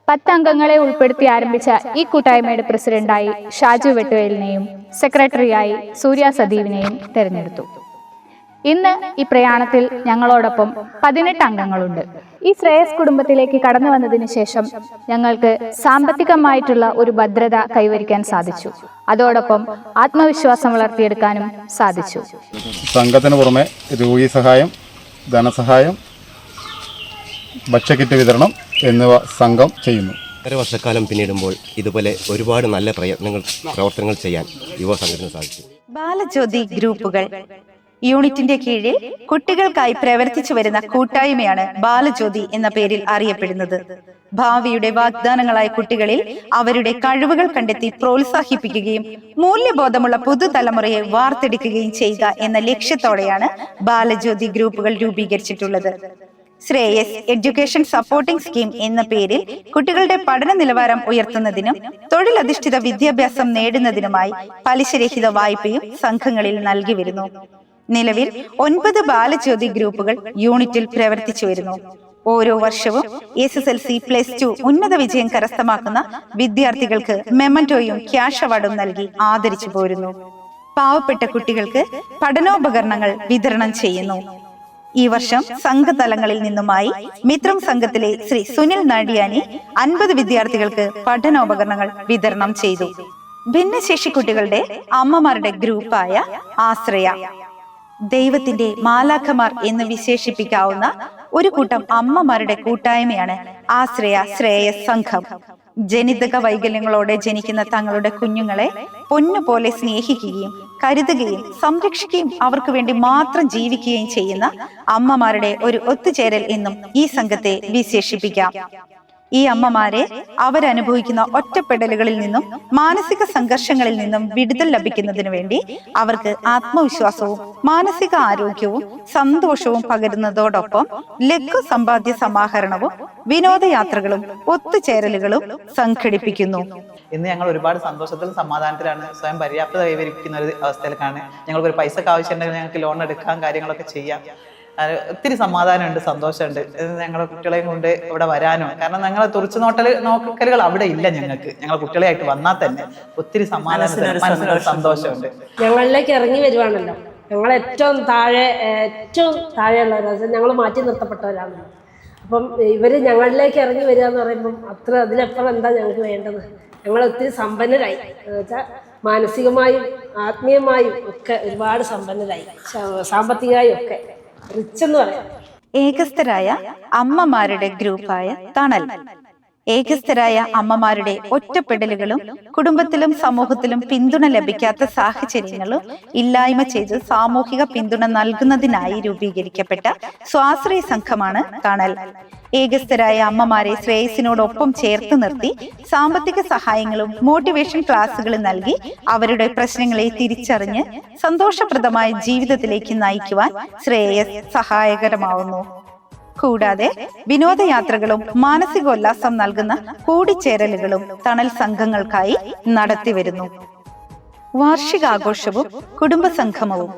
10 അംഗങ്ങളെ ഉൾപ്പെടുത്തി ആരംഭിച്ച ഈ കൂട്ടായ്മയുടെ പ്രസിഡന്റായി ഷാജു വെട്ടുവേലിനെയും സെക്രട്ടറിയായി സൂര്യ സദീവിനെയും തെരഞ്ഞെടുത്തു. ഇന്ന് ഈ പ്രയാണത്തിൽ ഞങ്ങളോടൊപ്പം 18 അംഗങ്ങളുണ്ട്. ഈ ശ്രേയസ് കുടുംബത്തിലേക്ക് കടന്നു വന്നതിന് ശേഷം ഞങ്ങൾക്ക് സാമ്പത്തികമായിട്ടുള്ള ഒരു ഭദ്രത കൈവരിക്കാൻ സാധിച്ചു. അതോടൊപ്പം ആത്മവിശ്വാസം വളർത്തിയെടുക്കാനും സാധിച്ചു. സംഘത്തിന് പുറമെ രോഗി സഹായം, ധനസഹായം, ഭക്ഷ്യക്കിറ്റ് വിതരണം എന്നിവ സംഘം ചെയ്യുന്നു. 1 വർഷക്കാലം പിന്നിടുമ്പോൾ ഇതുപോലെ ഒരുപാട് നല്ല പ്രവർത്തനങ്ങൾ ചെയ്യാൻ യുവ സംഘത്തിന് സാധിച്ചു. ബാലജ്യോതി ഗ്രൂപ്പുകൾ യൂണിറ്റിന്റെ കീഴിൽ കുട്ടികൾക്കായി പ്രവർത്തിച്ചു വരുന്ന കൂട്ടായ്മയാണ് ബാലജ്യോതി എന്ന പേരിൽ അറിയപ്പെടുന്നത്. ഭാവിയുടെ വാഗ്ദാനങ്ങളായ കുട്ടികളിൽ അവരുടെ കഴിവുകൾ കണ്ടെത്തി പ്രോത്സാഹിപ്പിക്കുകയും മൂല്യബോധമുള്ള പുതുതലമുറയെ വാർത്തെടുക്കുകയും ചെയ്യുക എന്ന ലക്ഷ്യത്തോടെയാണ് ബാലജ്യോതി ഗ്രൂപ്പുകൾ രൂപീകരിച്ചിട്ടുള്ളത്. ശ്രേയസ് എഡ്യൂക്കേഷൻ സപ്പോർട്ടിംഗ് സ്കീം എന്ന പേരിൽ കുട്ടികളുടെ പഠന നിലവാരം ഉയർത്തുന്നതിനും തൊഴിലധിഷ്ഠിത വിദ്യാഭ്യാസം നേടുന്നതിനുമായി പലിശരഹിത വായ്പയും സംഘങ്ങളിൽ നൽകി വരുന്നു. നിലവിൽ 9 ബാലജ്യോതി ഗ്രൂപ്പുകൾ യൂണിറ്റിൽ പ്രവർത്തിച്ചു വരുന്നു. ഓരോ വർഷവും SSLC +2 ഉന്നത വിജയം കരസ്ഥമാക്കുന്ന വിദ്യാർത്ഥികൾക്ക് മെമന്റോയും ക്യാഷ് അവാർഡും നൽകി ആദരിച്ചു പോരുന്നു. പാവപ്പെട്ട കുട്ടികൾക്ക് പഠനോപകരണങ്ങൾ വിതരണം ചെയ്യുന്നു. ഈ വർഷം സംഘതലങ്ങളിൽ നിന്നുമായി മിത്രം സംഘത്തിലെ ശ്രീ സുനിൽ നാടിയാനി 50 വിദ്യാർത്ഥികൾക്ക് പഠനോപകരണങ്ങൾ വിതരണം ചെയ്തു. ഭിന്നശേഷി കുട്ടികളുടെ അമ്മമാരുടെ ഗ്രൂപ്പായ ആശ്രയ, ദൈവത്തിന്റെ മാലാഖമാർ എന്ന് വിശേഷിപ്പിക്കാവുന്ന ഒരു കൂട്ടം അമ്മമാരുടെ കൂട്ടായ്മയാണ് ആശ്രയ ശ്രേയസ് സംഘം. ജനിതക വൈകല്യങ്ങളോടെ ജനിക്കുന്ന തങ്ങളുടെ കുഞ്ഞുങ്ങളെ പൊന്നുപോലെ സ്നേഹിക്കുകയും കരുതുകയും സംരക്ഷിക്കുകയും അവർക്ക് വേണ്ടി മാത്രം ജീവിക്കുകയും ചെയ്യുന്ന അമ്മമാരുടെ ഒരു ഒത്തുചേരൽ എന്നും ഈ സംഘത്തെ വിശേഷിപ്പിക്കാം. ഈ അമ്മമാരെ അവരനുഭവിക്കുന്ന ഒറ്റപ്പെടലുകളിൽ നിന്നും മാനസിക സംഘർഷങ്ങളിൽ നിന്നും വിടുതൽ ലഭിക്കുന്നതിനു വേണ്ടി അവർക്ക് ആത്മവിശ്വാസവും മാനസിക ആരോഗ്യവും സന്തോഷവും പകരുന്നതോടൊപ്പം ലഘു സമ്പാദ്യ സമാഹരണവും വിനോദയാത്രകളും ഒത്തുചേരലുകളും സംഘടിപ്പിക്കുന്നു. ഇന്ന് ഞങ്ങൾ ഒരുപാട് സന്തോഷത്തിലും സമാധാനത്തിലാണ്, സ്വയം പര്യാപ്തത കൈവരിക്കുന്ന ഒരു അവസ്ഥയിലേക്കാണ്. ഞങ്ങൾക്ക് ഒരു പൈസക്ക് ആവശ്യമുണ്ടെങ്കിൽ ഞങ്ങൾക്ക് ലോൺ എടുക്കാൻ കാര്യങ്ങളൊക്കെ ചെയ്യാം. ഒത്തിരി സമാധാനമുണ്ട്, സന്തോഷമുണ്ട്. ഞങ്ങളുടെ കുട്ടികളെയും കൊണ്ട് ഇവിടെ വരാനോ, കാരണം ഞങ്ങളെ തുറച്ചു നോക്കലുകൾ അവിടെ ഇല്ല. ഞങ്ങൾ കുട്ടികളായിട്ട് വന്നാൽ തന്നെ ഒത്തിരി സമാധാനം സന്തോഷമുണ്ട്. ഞങ്ങളിലേക്ക് ഇറങ്ങി വരുവാണല്ലോ. ഞങ്ങൾ ഏറ്റവും താഴെയുള്ളവരാണ്, ഞങ്ങൾ മാറ്റി നിർത്തപ്പെട്ടവരാണ്. അപ്പം ഇവർ ഞങ്ങളിലേക്ക് ഇറങ്ങി വരിക എന്ന് പറയുമ്പം അതിലപ്പുറം എന്താ ഞങ്ങൾക്ക് വേണ്ടത്? ഞങ്ങൾ ഒത്തിരി സമ്പന്നരായി, എന്നുവെച്ചാൽ മാനസികമായും ആത്മീയമായും ഒക്കെ ഒരുപാട് സമ്പന്നരായി, സാമ്പത്തികമായും ഒക്കെ റിച്ച് എന്ന് പറയാം. ഏകസ്ഥരായ അമ്മമാരുടെ ഗ്രൂപ്പായ തണൽ, ഏകസ്ഥരായ അമ്മമാരുടെ ഒറ്റപ്പെടലുകളും കുടുംബത്തിലും സമൂഹത്തിലും പിന്തുണ ലഭിക്കാത്ത സാഹചര്യങ്ങളും ഇല്ലായ്മ ചെയ്ത് സാമൂഹിക പിന്തുണ നൽകുന്നതിനായി രൂപീകരിക്കപ്പെട്ട സ്വാശ്രയ സംഘമാണ് തണൽ. ഏകസ്ഥരായ അമ്മമാരെ ശ്രേയസിനോടൊപ്പം ചേർത്ത് നിർത്തി സാമ്പത്തിക സഹായങ്ങളും മോട്ടിവേഷൻ ക്ലാസുകളും നൽകി അവരുടെ പ്രശ്നങ്ങളെ തിരിച്ചറിഞ്ഞ് സന്തോഷപ്രദമായ ജീവിതത്തിലേക്ക് നയിക്കുവാൻ ശ്രേയസ് സഹായകരമാവുന്നു. കൂടാതെ വിനോദയാത്രകളും മാനസികോല്ലാസം നൽകുന്ന കൂടിച്ചേരലുകളും തണൽ സംഘങ്ങൾക്കായി നടത്തിവരുന്നു. വാർഷികാഘോഷവും കുടുംബസംഗമവും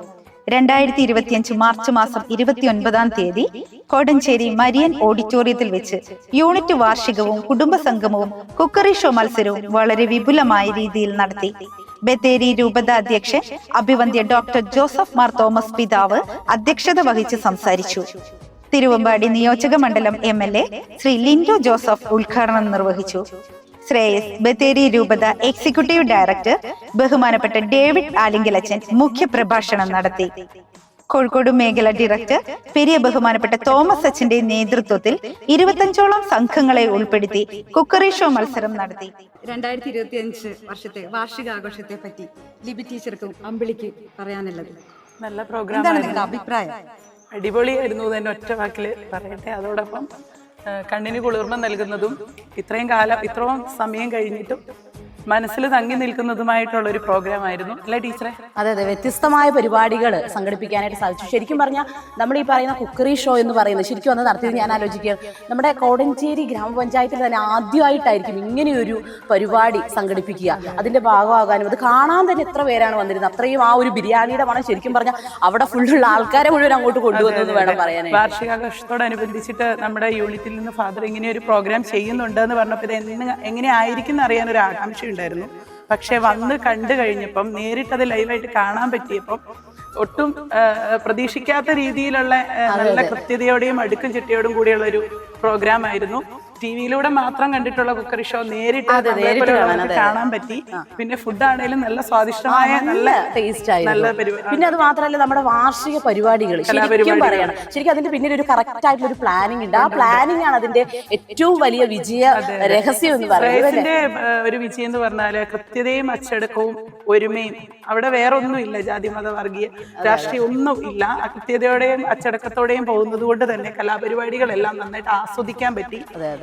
2025 മാർച്ച് മാസം 29 കോടഞ്ചേരി മരിയൻ ഓഡിറ്റോറിയത്തിൽ വെച്ച് യൂണിറ്റ് വാർഷികവും കുടുംബസംഗമവും കുക്കറി ഷോ മത്സരവും വളരെ വിപുലമായ രീതിയിൽ നടത്തി. ബത്തേരി രൂപത അധ്യക്ഷൻ അഭിവന്ദ്യ ഡോക്ടർ ജോസഫ് മാർ തോമസ് പിതാവ് അധ്യക്ഷത വഹിച്ച് സംസാരിച്ചു. തിരുവമ്പാടി നിയോജക മണ്ഡലം MLA ശ്രീ ലിൻഡോ ജോസഫ് ഉദ്ഘാടനം നിർവഹിച്ചു. ശ്രേയസ് ബത്തേരി രൂപത എക്സിക്യൂട്ടീവ് ഡയറക്ടർ ബഹുമാനപ്പെട്ട ഡേവിഡ് ആലിംഗലച്ചൻ മുഖ്യ പ്രഭാഷണം നടത്തി. കോഴിക്കോട് മേഖല ഡയറക്ടർ പെരിയ ബഹുമാനപ്പെട്ട തോമസ് അച്ഛന്റെ നേതൃത്വത്തിൽ 25ഓളം സംഘങ്ങളെ ഉൾപ്പെടുത്തി കുക്കറി ഷോ മത്സരം നടത്തി. 2025 വർഷത്തെ വാർഷികാഘോഷത്തെ പറ്റി ലിബി ടീച്ചർക്കും അമ്പിളിക്ക് പറയാനുള്ളത്? നല്ല പ്രോഗ്രാം, അഭിപ്രായം? അടിപൊളിയായിരുന്നു തന്നെ ഒറ്റ വാക്കിൽ പറയട്ടെ. അതോടൊപ്പം കണ്ണിന് കുളിർമ നൽകുന്നതും ഇത്രയും സമയം കഴിഞ്ഞിട്ടും മനസ്സിൽ തങ്ങി നിൽക്കുന്നതുമായിട്ടുള്ള ഒരു പ്രോഗ്രാം ആയിരുന്നു അല്ലേ ടീച്ചറെ? അതെ, വ്യത്യസ്തമായ പരിപാടികൾ സംഘടിപ്പിക്കാനായിട്ട് സാധിച്ചു. ശരിക്കും പറഞ്ഞാൽ നമ്മൾ ഈ പറയുന്ന കുക്കറി ഷോ എന്ന് പറയുന്നത് ശരിക്കും വന്ന് നടത്തിയത് ഞാൻ ആലോചിക്കുക, നമ്മുടെ കോടഞ്ചേരി ഗ്രാമപഞ്ചായത്തിൽ തന്നെ ആദ്യമായിട്ടായിരിക്കും ഇങ്ങനെയൊരു പരിപാടി സംഘടിപ്പിക്കുക. അതിന്റെ ഭാഗമാകാനും അത് കാണാൻ തന്നെ എത്ര പേരാണ് വന്നിരുന്നത്. അത്രയും ആ ഒരു ബിരിയാണിയുടെ മണം ശരിക്കും പറഞ്ഞാൽ അവിടെ ഫുള്ളുള്ള ആൾക്കാരെ മുഴുവൻ അങ്ങോട്ട് കൊണ്ടുവന്നു വേണം പറയാൻ. വാർഷികാഘോഷത്തോടനുബന്ധിച്ചിട്ട് നമ്മുടെ യൂണിറ്റിൽ നിന്ന് ഫാദർ ഇങ്ങനെ ഒരു പ്രോഗ്രാം ചെയ്യുന്നുണ്ട് എന്ന് പറഞ്ഞപ്പോൾ ഇത് എങ്ങനെ ആയിരിക്കും എന്ന് അറിയാൻ ഒരു ആകാംക്ഷ ഉണ്ടായിരുന്നു. പക്ഷെ വന്ന് കണ്ടു കഴിഞ്ഞപ്പം നേരിട്ടത് ലൈവായിട്ട് കാണാൻ പറ്റിയപ്പം ഒട്ടും പ്രതീക്ഷിക്കാത്ത രീതിയിലുള്ള നല്ല കൃത്യതയോടെയും അടുക്കും ചിട്ടയോടും കൂടിയുള്ള ഒരു പ്രോഗ്രാം ആയിരുന്നു. ടിവിയിലൂടെ മാത്രം കണ്ടിട്ടുള്ള കുക്കറി ഷോ നേരിട്ട് കാണാൻ പറ്റി. പിന്നെ ഫുഡ് ആണെങ്കിലും നല്ല സ്വാദിഷ്ടമായ നല്ല ടേസ്റ്റ് ആയിരുന്നു. പിന്നെ അത് മാത്രമല്ല നമ്മുടെ വാർഷിക പരിപാടികൾ ശരിക്കും പറയണം, ശരിക്കും അതിന്റെ പിന്നിൽ ഒരു കറക്റ്റ് ആയിട്ടുള്ള ഒരു പ്ലാനിങ് ഉണ്ട്. ആ പ്ലാനിങ് ആണ് അതിന്റെ ഏറ്റവും വലിയ വിജയ രഹസ്യം എന്ന് പറയുന്നത്. ഒരു വിജയം എന്ന് പറഞ്ഞാല് കൃത്യതയും അച്ചടക്കവും ഒരുമയും. അവിടെ വേറെ ഒന്നുമില്ല, ജാതി മത വർഗീയ രാഷ്ട്രീയം ഒന്നും ഇല്ല. ആ കൃത്യതയോടെയും അച്ചടക്കത്തോടെയും പോകുന്നത് കൊണ്ട് തന്നെ കലാപരിപാടികളെല്ലാം നന്നായിട്ട് ആസ്വദിക്കാൻ പറ്റി.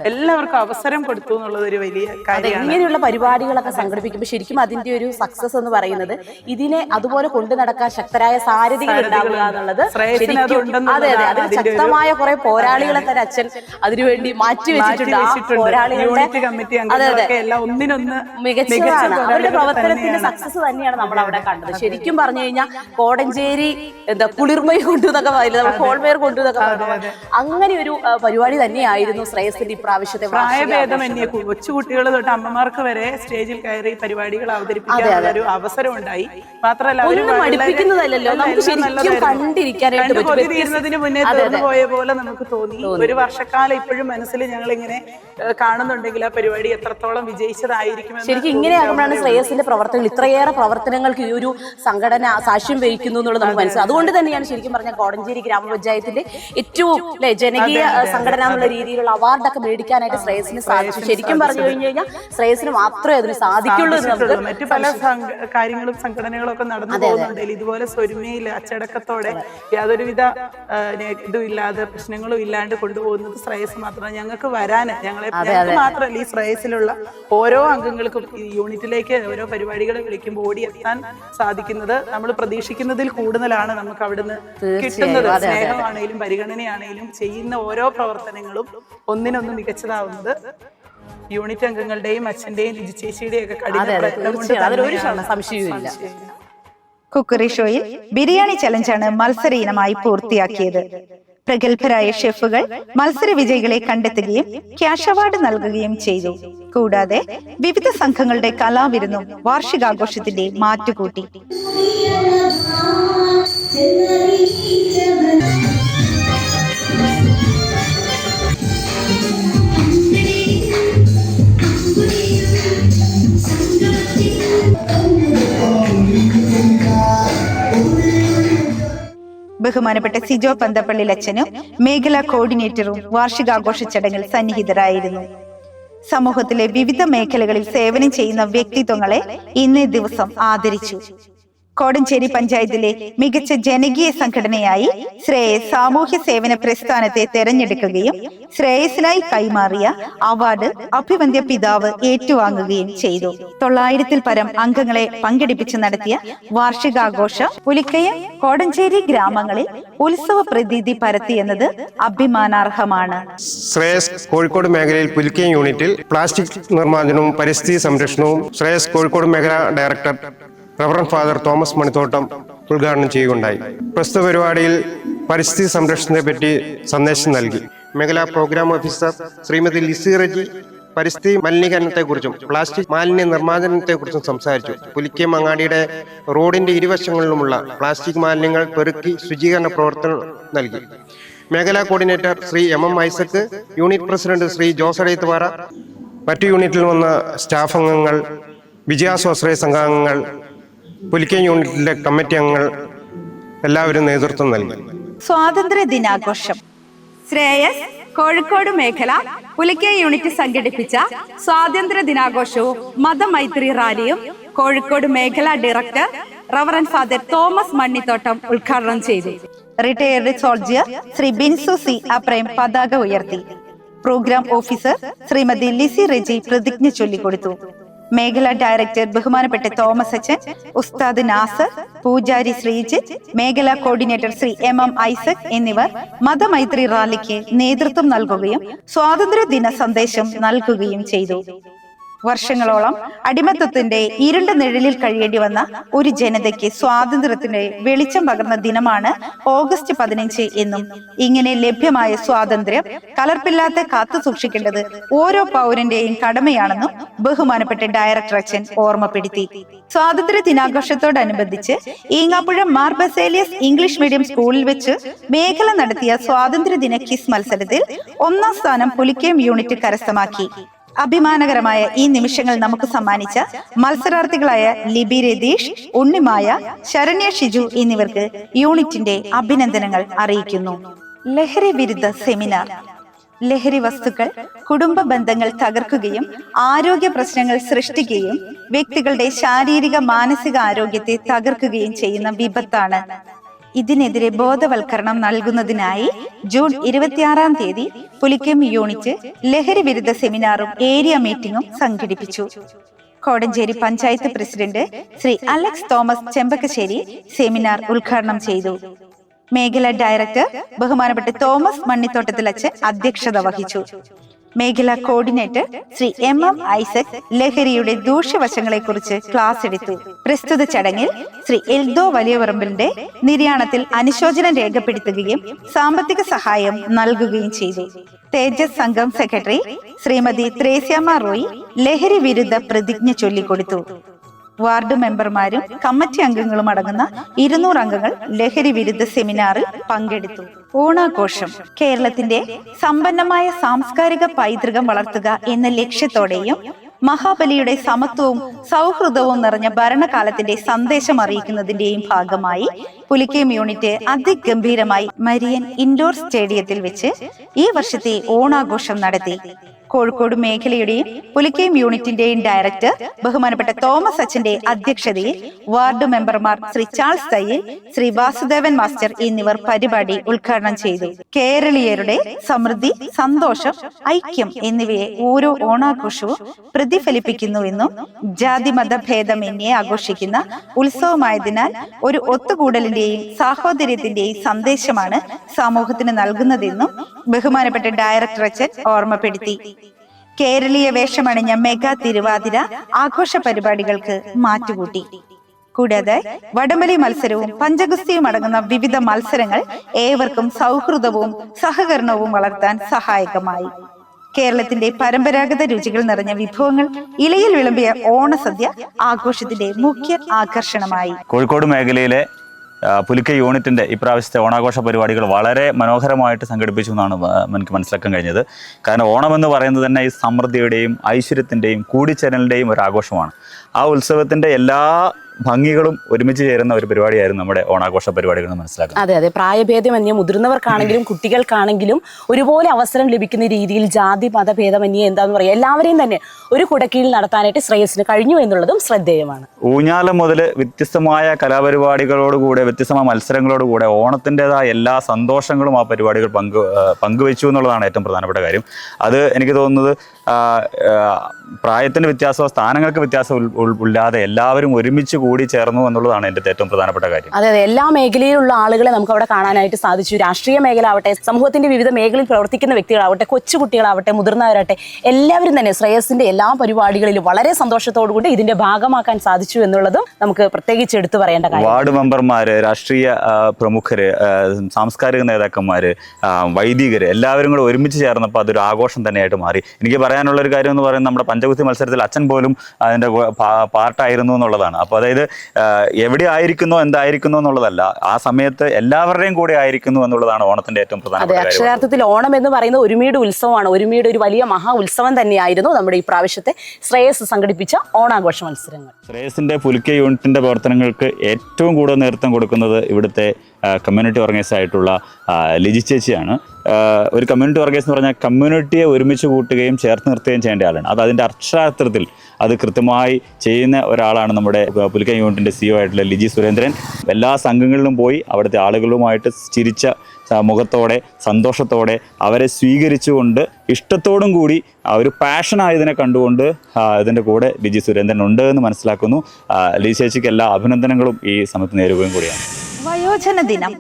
എല്ലാവർക്കും അവസരം കൊടുത്തു എന്നുള്ളത് ഒരു വലിയ കാര്യമാണ്. ഇങ്ങനെയുള്ള പരിപാടികളൊക്കെ സംഘടിപ്പിക്കുമ്പോൾ ശരിക്കും അതിന്റെ ഒരു സക്സസ് എന്ന് പറയുന്നത് ഇതിനെ അതുപോലെ കൊണ്ടു നടക്കാൻ ശക്തരായ സാരഥികൾ ഉണ്ടാവുക എന്നുള്ളത്. അതെ, അതിന് ശക്തമായ കുറെ പോരാളികളെ തന്നെ അച്ഛൻ അതിനുവേണ്ടി മാറ്റിവെച്ചിട്ടുണ്ട്. പോരാളികളുടെ മികച്ചതാണ്. അവരുടെ പ്രവർത്തനത്തിന്റെ സക്സസ് തന്നെയാണ് നമ്മൾ അവിടെ കണ്ടത്. ശരിക്കും പറഞ്ഞു കഴിഞ്ഞാൽ കോടഞ്ചേരി കുളിർമയിൽ കൊണ്ടുവന്നൊക്കെ പറയുന്നത്, ഹോൾവെയർ കൊണ്ടുവന്നൊക്കെ അങ്ങനെ ഒരു പരിപാടി തന്നെയായിരുന്നു ശ്രേയസിന്റെ ഇപ്രാവശ്യത്തെ. പ്രായഭേദമന്യേ കൊച്ചുകുട്ടികൾ തൊട്ട് അമ്മമാർക്ക് വരെ സ്റ്റേജിൽ കയറി പരിപാടികൾ അവതരിപ്പിക്കാൻ ഒരു അവസരം ഉണ്ടായി. മാത്രമല്ല പഠിപ്പിക്കുന്നതല്ലോ, നമുക്ക് ശരിക്കും കണ്ടിരിക്കാനായിട്ട് തീരുന്നതിന് മുന്നേ തീർന്നു പോയ പോലെ നമുക്ക് തോന്നി. ഒരു വർഷക്കാലം ഇപ്പോഴും മനസ്സിൽ ഞങ്ങൾ ഇങ്ങനെ കാണുന്നുണ്ടെങ്കിൽ ആ പരിപാടി എത്രത്തോളം വിജയിച്ചതായിരിക്കും. ശരിക്കും ഇങ്ങനെയാകുമ്പോഴാണ് ശ്രേയസിന്റെ പ്രവർത്തനങ്ങൾ, ഇത്രയേറെ പ്രവർത്തനങ്ങൾക്ക് ഈ ഒരു സംഘടന സാക്ഷ്യം വഹിക്കുന്നു എന്നുള്ളത് നമുക്ക് മനസ്സിലാവും. അതുകൊണ്ട് തന്നെയാണ് ശരിക്കും പറഞ്ഞ കോടഞ്ചേരി ഗ്രാമപഞ്ചായത്തിന്റെ ഏറ്റവും ജനകീയ സംഘടന എന്നുള്ള രീതിയിലുള്ള അവാർഡൊക്കെ മേടിക്കാനായിട്ട് ശ്രേയസിന് സാധിച്ചു. ശരിക്കും പറഞ്ഞു കഴിഞ്ഞാൽ ശ്രേയസിന് മാത്രമേ അതിന് സാധിക്കുള്ളൂ. മറ്റു പല കാര്യങ്ങളും സംഘടനകളും ഒക്കെ നടന്നു പോകുന്നുണ്ടെങ്കിൽ ഇതുപോലെ സ്വരുമയിൽ അച്ചടക്കത്തോടെ യാതൊരുവിധ ഇതും ഇല്ലാതെ പ്രശ്നങ്ങളും ഇല്ലാണ്ട് കൊണ്ടുപോകുന്നത് ശ്രേയസ് മാത്രമാണ്. ഞങ്ങൾക്ക് വരാന് ഞങ്ങൾക്ക് മാത്രമല്ല ഈ ശ്രേയസിലുള്ള ഓരോ അംഗങ്ങൾക്കും ഈ യൂണിറ്റിലേക്ക് ഓരോ പരിപാടികൾ വിളിക്കുമ്പോൾ ഓടിയെത്താൻ സാധിക്കുന്നത് നമ്മൾ പ്രതീക്ഷിക്കുന്നതിൽ കൂടുതലാണ് നമുക്ക് അവിടുന്ന് കിട്ടുന്നത്. സ്നേഹമാണെങ്കിലും പരിഗണനയാണെങ്കിലും ചെയ്യുന്ന ഓരോ പ്രവർത്തനങ്ങളും ഒന്നിനൊന്നും മികച്ചതാവുന്നത് യൂണിറ്റ് അംഗങ്ങളുടെയും അച്ഛന്റെയും ലിജി ചേച്ചിയുടെയും ഒക്കെ കഠിന പ്രയത്നം കൊണ്ട് സംശയമില്ല. കുക്കറി ഷോയിൽ ബിരിയാണി ചലഞ്ചാണ് മത്സര ഇനമായി പൂർത്തിയാക്കിയത്. പ്രഗത്ഭരായ ഷെഫുകൾ മത്സര വിജയികളെ കണ്ടെത്തുകയും ക്യാഷ് അവാർഡ് നൽകുകയും ചെയ്തു. കൂടാതെ വിവിധ സംഘങ്ങളുടെ കലാവിരുന്നും വാർഷികാഘോഷത്തിന്റെ മാറ്റുകൂട്ടി. ബഹുമാനപ്പെട്ട സിജോ പന്തപ്പള്ളി അച്ഛനും മേഖലാ കോർഡിനേറ്ററും വാർഷികാഘോഷ ചടങ്ങിൽ സന്നിഹിതരായിരുന്നു. സമൂഹത്തിലെ വിവിധ മേഖലകളിൽ സേവനം ചെയ്യുന്ന വ്യക്തിത്വങ്ങളെ ഇന്നേ ദിവസം ആദരിച്ചു. കോടഞ്ചേരി പഞ്ചായത്തിലെ മികച്ച ജനകീയ സംഘടനയായി ശ്രേയസ് സാമൂഹ്യ സേവന പ്രസ്ഥാനത്തെ തെരഞ്ഞെടുക്കുകയും ശ്രേയസിനായി കൈമാറിയ അവാർഡ് അഭിവന്ദ്യ പിതാവ് ഏറ്റുവാങ്ങുകയും ചെയ്തു. 900-ൽ പരം അംഗങ്ങളെ പങ്കെടുപ്പിച്ച് നടത്തിയ വാർഷികാഘോഷം പുലിക്കയം കോടഞ്ചേരി ഗ്രാമങ്ങളിൽ ഉത്സവ പ്രതീതി പരത്തിയെന്നത് അഭിമാനാർഹമാണ്. ശ്രേയസ് കോഴിക്കോട് മേഖലയിൽ പുലിക്കയം യൂണിറ്റിൽ പ്ലാസ്റ്റിക് നിർമ്മാർജ്ജനവും പരിസ്ഥിതി സംരക്ഷണവും ശ്രേയസ് കോഴിക്കോട് മേഖല director reverend father Thomas Manithottam ഉദ്ഘാടനം ചെയ്യുകയുണ്ടായി. പ്രസ്തുത പരിപാടിയിൽ പരിസ്ഥിതി സംരക്ഷണത്തെ പറ്റി സന്ദേശം നൽകി. മേഖലാ പ്രോഗ്രാം ഓഫീസർ ശ്രീമതി ലിസി റജി പരിസ്ഥിതി മലിനീകരണത്തെക്കുറിച്ചും പ്ലാസ്റ്റിക് മാലിന്യ നിർമ്മാർജ്ജനത്തെക്കുറിച്ചും സംസാരിച്ചു. പുലിക്കയം അങ്ങാടിയുടെ റോഡിന്റെ ഇരുവശങ്ങളിലുമുള്ള പ്ലാസ്റ്റിക് മാലിന്യങ്ങൾ പെറുക്കി ശുചീകരണ പ്രവർത്തനം നൽകി. മേഖലാ coordinator Shri MM Isaac, unit president Shri Jose Edayathupara, മറ്റു യൂണിറ്റിൽ വന്ന സ്റ്റാഫ് അംഗങ്ങൾ, വിജയാസ്വാശ്രയ സംഘാംഗങ്ങൾ, പുലിക്കയം യൂണിറ്റിലെ കമ്മിറ്റി അംഗങ്ങൾ എല്ലാവരും നേതൃത്വം നൽകി. സ്വാതന്ത്ര്യ ദിനാഘോഷം. ശ്രേയസ് കോഴിക്കോട് മേഖല പുലിക്കയം യൂണിറ്റ് സംഘടിപ്പിച്ച സ്വാതന്ത്ര്യ ദിനാഘോഷവും മതമൈത്രി റാലിയും കോഴിക്കോട് മേഖല director reverend father Thomas Mannithottam ഉദ്ഘാടനം ചെയ്തു. Retired soldier Shri Binsu C Aprem പതാക ഉയർത്തി. പ്രോഗ്രാം ഓഫീസർ ശ്രീമതി ലിസി റെജി പ്രതിജ്ഞ ചൊല്ലിക്കൊടുത്തു. മേഖലാ ഡയറക്ടർ ബഹുമാനപ്പെട്ട തോമസ് അച്ഛൻ, ഉസ്താദ് നാസർ, പൂജാരി ശ്രീജിത്ത്, മേഖലാ കോർഡിനേറ്റർ ശ്രീ MM ഐസക് എന്നിവർ മതമൈത്രി റാലിക്ക് നേതൃത്വം നൽകുകയും സ്വാതന്ത്ര്യ ദിന സന്ദേശം നൽകുകയും ചെയ്തു. വർഷങ്ങളോളം അടിമത്തത്തിന്റെ ഇരുണ്ട നിഴലിൽ കഴിയേണ്ടി വന്ന ഒരു ജനതയ്ക്ക് സ്വാതന്ത്ര്യത്തിന്റെ വെളിച്ചം പകർന്ന ദിനമാണ് ഓഗസ്റ്റ് 15 എന്നും ഇങ്ങനെ ലഭ്യമായ സ്വാതന്ത്ര്യം കലർപ്പില്ലാതെ കാത്തു സൂക്ഷിക്കേണ്ടത് ഓരോ പൗരന്റെയും കടമയാണെന്നും ബഹുമാനപ്പെട്ട ഡയറക്ടർ അച്ഛൻ ഓർമ്മപ്പെടുത്തി. സ്വാതന്ത്ര്യ ദിനാഘോഷത്തോടനുബന്ധിച്ച് ഈങ്ങാപ്പുഴ മാർ ബസേലിയസ് ഇംഗ്ലീഷ് മീഡിയം സ്കൂളിൽ വെച്ച് മേഖല നടത്തിയ സ്വാതന്ത്ര്യ ദിന ക്വിസ് മത്സരത്തിൽ 1ാം സ്ഥാനം പുലിക്കയം യൂണിറ്റ് കരസ്ഥമാക്കി. അഭിമാനകരമായ ഈ നിമിഷങ്ങൾ നമുക്ക് സമ്മാനിച്ച മത്സരാർത്ഥികളായ ലിബി രതീഷ്, ഉണ്ണിമായ, ശരണ്യ ഷിജു എന്നിവർക്ക് യൂണിറ്റിന്റെ അഭിനന്ദനങ്ങൾ അറിയിക്കുന്നു. ലഹരി വിരുദ്ധ സെമിനാർ. ലഹരി വസ്തുക്കൾ കുടുംബ ബന്ധങ്ങൾ തകർക്കുകയും ആരോഗ്യ പ്രശ്നങ്ങൾ സൃഷ്ടിക്കുകയും വ്യക്തികളുടെ ശാരീരിക മാനസിക ആരോഗ്യത്തെ തകർക്കുകയും ചെയ്യുന്ന വിപത്താണ്. ഇതിനെതിരെ ബോധവൽക്കരണം നൽകുന്നതിനായി ജൂൺ 26-ാം തീയതി പുലിക്കയം യൂണിറ്റ് ലഹരി വിരുദ്ധ സെമിനാറും ഏരിയ മീറ്റിംഗും സംഘടിപ്പിച്ചു. Kodanchery panchayat president Shri Alex Thomas Chembakassery seminar ഉദ്ഘാടനം ചെയ്തു. മേഖലാ ഡയറക്ടർ ബഹുമാനപ്പെട്ട തോമസ് മണ്ണിത്തോട്ടത്തിൽ അച്ഛൻ അധ്യക്ഷത വഹിച്ചു. മേഖലാ കോർഡിനേറ്റർ ശ്രീ MM ഐസക് ലഹരിയുടെ ദൂഷ്യവശങ്ങളെ കുറിച്ച് ക്ലാസ് എടുത്തു. പ്രസ്തുത ചടങ്ങിൽ ശ്രീ എൽദോ വലിയപറമ്പിലിന്റെ നിര്യാണത്തിൽ അനുശോചനം രേഖപ്പെടുത്തുകയും സാമ്പത്തിക സഹായം നൽകുകയും ചെയ്തു. തേജസ് സംഘം സെക്രട്ടറി ശ്രീമതി ത്രേസ്യാമ്മ റോയ് ലഹരി വിരുദ്ധ പ്രതിജ്ഞ ചൊല്ലിക്കൊടുത്തു. വാർഡ് മെമ്പർമാരും കമ്മിറ്റി അംഗങ്ങളും അടങ്ങുന്ന 200 അംഗങ്ങൾ ലഹരി വിരുദ്ധ സെമിനാറിൽ പങ്കെടുത്തു. ഓണാഘോഷം. കേരളത്തിന്റെ സമ്പന്നമായ സാംസ്കാരിക പൈതൃകം വളർത്തുക എന്ന ലക്ഷ്യത്തോടെയും മഹാബലിയുടെ സമത്വവും സൗഹൃദവും നിറഞ്ഞ ഭരണകാലത്തിന്റെ സന്ദേശം അറിയിക്കുന്നതിന്റെയും ഭാഗമായി പുലിക്കയം യൂണിറ്റ് അതിഗംഭീരമായി മരിയൻ ഇൻഡോർ സ്റ്റേഡിയത്തിൽ വെച്ച് ഈ വർഷത്തെ ഓണാഘോഷം നടത്തി. കോഴിക്കോട് മേഖലയുടെയും പുലിക്കയം യൂണിറ്റിന്റെയും ഡയറക്ടർ ബഹുമാനപ്പെട്ട തോമസ് അച്ഛന്റെ അധ്യക്ഷതയിൽ വാർഡ് മെമ്പർമാർ ശ്രീ ചാൾസ് തയ്യിൽ, ശ്രീ വാസുദേവൻ മാസ്റ്റർ എന്നിവർ പരിപാടി ഉദ്ഘാടനം ചെയ്തു. കേരളീയരുടെ സമൃദ്ധി, സന്തോഷം, ഐക്യം എന്നിവയെ ഓരോ ഓണാഘോഷവും പ്രതിഫലിപ്പിക്കുന്നുവെന്നും ജാതി മതഭേദമന്യേ ആഘോഷിക്കുന്ന ഉത്സവമായതിനാൽ ഒരു ഒത്തുകൂടലിന്റെയും സാഹോദര്യത്തിന്റെയും സന്ദേശമാണ് സമൂഹത്തിന് നൽകുന്നതെന്നും ബഹുമാനപ്പെട്ട ഡയറക്ടർ അച്ഛൻ ഓർമ്മപ്പെടുത്തി. കേരളീയ വേഷമണിഞ്ഞ മെഗാ തിരുവാതിര ആഘോഷ പരിപാടികൾക്ക് മാറ്റുകൂട്ടി. കൂടാതെ വടംവലി മത്സരവും പഞ്ചഗുസ്തിയും അടങ്ങുന്ന വിവിധ മത്സരങ്ങൾ ഏവർക്കും സൗഹൃദവും സഹകരണവും വളർത്താൻ സഹായകമായി. കേരളത്തിന്റെ പരമ്പരാഗത രുചികൾ നിറഞ്ഞ വിഭവങ്ങൾ ഇലയിൽ വിളമ്പിയ ഓണസദ്യ ആഘോഷത്തിന്റെ മുഖ്യ ആകർഷണമായി. കോഴിക്കോട് മേഖലയിലെ പുലിക്കയം യൂണിറ്റിൻ്റെ ഇപ്രാവശ്യത്തെ ഓണാഘോഷ പരിപാടികൾ വളരെ മനോഹരമായിട്ട് സംഘടിപ്പിച്ചു എന്നാണ് എനിക്ക് മനസ്സിലാക്കാൻ കഴിഞ്ഞത്. കാരണം ഓണമെന്ന് പറയുന്നത് തന്നെ ഈ സമൃദ്ധിയുടെയും ഐശ്വര്യത്തിൻ്റെയും കൂടിച്ചേരലിൻ്റെയും ഒരു ആഘോഷമാണ്. ആ ഉത്സവത്തിൻ്റെ എല്ലാ ഭംഗികളും ഒരുമിച്ച് ചേരുന്ന ഒരു പരിപാടിയായിരുന്നു നമ്മുടെ ഓണാഘോഷ പരിപാടികൾ എന്ന് മനസ്സിലാക്കുന്നത്. അതെ, പ്രായഭേദമന്യേ മുതിർന്നവർക്കാണെങ്കിലും കുട്ടികൾക്കാണെങ്കിലും ഒരുപോലെ അവസരം ലഭിക്കുന്ന രീതിയിൽ ജാതി മതഭേദമന്യേ എന്താന്ന് പറയാ എല്ലാവരെയും തന്നെ ഒരു കുടക്കീഴിൽ നടത്താനായിട്ട് ശ്രേയസിന് കഴിഞ്ഞു എന്നുള്ളതും ശ്രദ്ധേയമാണ്. ഊഞ്ഞാലം മുതൽ വ്യത്യസ്തമായ കലാപരിപാടികളോടുകൂടെ വ്യത്യസ്തമായ മത്സരങ്ങളോടുകൂടെ ഓണത്തിൻ്റെതായ എല്ലാ സന്തോഷങ്ങളും ആ പരിപാടികൾ പങ്കുവെച്ചു എന്നുള്ളതാണ് ഏറ്റവും പ്രധാനപ്പെട്ട കാര്യം. അത് എനിക്ക് തോന്നുന്നത് പ്രായത്തിന് വ്യത്യാസമോ സ്ഥാനങ്ങൾക്ക് വ്യത്യാസം ഇല്ലാതെ എല്ലാവരും ഒരുമിച്ച് കൂടി ചേർന്നു എന്നുള്ളതാണ് എൻ്റെ ഏറ്റവും പ്രധാനപ്പെട്ട കാര്യം. അതെ, എല്ലാ മേഖലയിലുള്ള ആളുകളെ നമുക്ക് അവിടെ കാണാനായിട്ട് സാധിച്ചു. രാഷ്ട്രീയ മേഖല ആവട്ടെ, സമൂഹത്തിന്റെ വിവിധ മേഖലയിൽ പ്രവർത്തിക്കുന്ന വ്യക്തികളാവട്ടെ, കൊച്ചുകുട്ടികളാവട്ടെ, മുതിർന്നവരാവട്ടെ, എല്ലാവരും തന്നെ ശ്രേയസിന്റെ എല്ലാ പരിപാടികളിലും വളരെ സന്തോഷത്തോടു കൂടി ഇതിന്റെ ഭാഗമാക്കാൻ സാധിച്ചു എന്നുള്ളതും നമുക്ക് പ്രത്യേകിച്ച് എടുത്തു പറയേണ്ട കാര്യം. വാർഡ് മെമ്പർമാര്, രാഷ്ട്രീയ പ്രമുഖര്, സാംസ്കാരിക നേതാക്കന്മാര്, വൈദികര് എല്ലാവരും കൂടെ ഒരുമിച്ച് ചേർന്നപ്പോൾ അതൊരു ആഘോഷം തന്നെയായിട്ട് മാറി. എനിക്ക് പറയാനുള്ള ഒരു കാര്യം എന്ന് പറയുന്നത് നമ്മുടെ പഞ്ചഗുസ്തി മത്സരത്തിൽ അച്ഛൻ പോലും അതിന്റെ പാർട്ടായിരുന്നു എന്നുള്ളതാണ്. അപ്പോൾ അതായത് എവിടെ ആയിരിക്കുന്നോ എന്തായിരിക്കുന്നോ എന്നുള്ളതല്ല, ആ സമയത്ത് എല്ലാവരുടെയും കൂടെ ആയിരിക്കുന്നു എന്നുള്ളതാണ് ഓണത്തിന്റെ ഏറ്റവും പ്രധാനപ്പെട്ട കാര്യം. അക്ഷരാർത്ഥത്തിൽ ഓണം എന്ന് പറയുന്നത് ഒരുമയുടെ ഉത്സവമാണ്. ഒരുമയുടെ ഒരു വലിയ മഹാ ഉത്സവം തന്നെയായിരുന്നു നമ്മുടെ ഈ പ്രാവശ്യത്തെ ശ്രേയസ് സംഘടിപ്പിച്ച ഓണാഘോഷ മത്സരങ്ങൾ. ശ്രേയസിന്റെ പുലിക്ക യൂണിറ്റിന്റെ പ്രവർത്തനങ്ങൾക്ക് ഏറ്റവും കൂടുതൽ നേതൃത്വം കൊടുക്കുന്നത് ഇവിടുത്തെ കമ്മ്യൂണിറ്റി ഓർഗനൈസർ ആയിട്ടുള്ള ലിജി ചേച്ചിയാണ്. ഒരു കമ്മ്യൂണിറ്റി ഓർഗനൈസർ എന്ന് പറഞ്ഞാൽ കമ്മ്യൂണിറ്റിയെ ഒരുമിച്ച് കൂട്ടുകയും ചേർത്ത് നിർത്തുകയും ചെയ്യേണ്ട ആളാണ്. അത് അതിൻ്റെ അക്ഷരാർത്ഥത്തിൽ അത് കൃത്യമായി ചെയ്യുന്ന ഒരാളാണ് നമ്മുടെ പുലിക്ക യൂണിറ്റിൻ്റെ CEO ആയിട്ടുള്ള ലിജി സുരേന്ദ്രൻ. എല്ലാ സംഘങ്ങളിലും പോയി അവിടുത്തെ ആളുകളുമായിട്ട് ചിരിച്ച മുഖത്തോടെ സന്തോഷത്തോടെ അവരെ സ്വീകരിച്ചുകൊണ്ട് ഇഷ്ടത്തോടും കൂടി ഒരു പാഷനായതിനെ കണ്ടുകൊണ്ട് ഇതിൻ്റെ കൂടെ ലിജി സുരേന്ദ്രൻ ഉണ്ട് എന്ന് മനസ്സിലാക്കുന്നു. ലിജി ചേച്ചിക്ക് എല്ലാ അഭിനന്ദനങ്ങളും ഈ സമയത്ത് നേരുകയും കൂടിയാണ്. വയോജന ദിനം.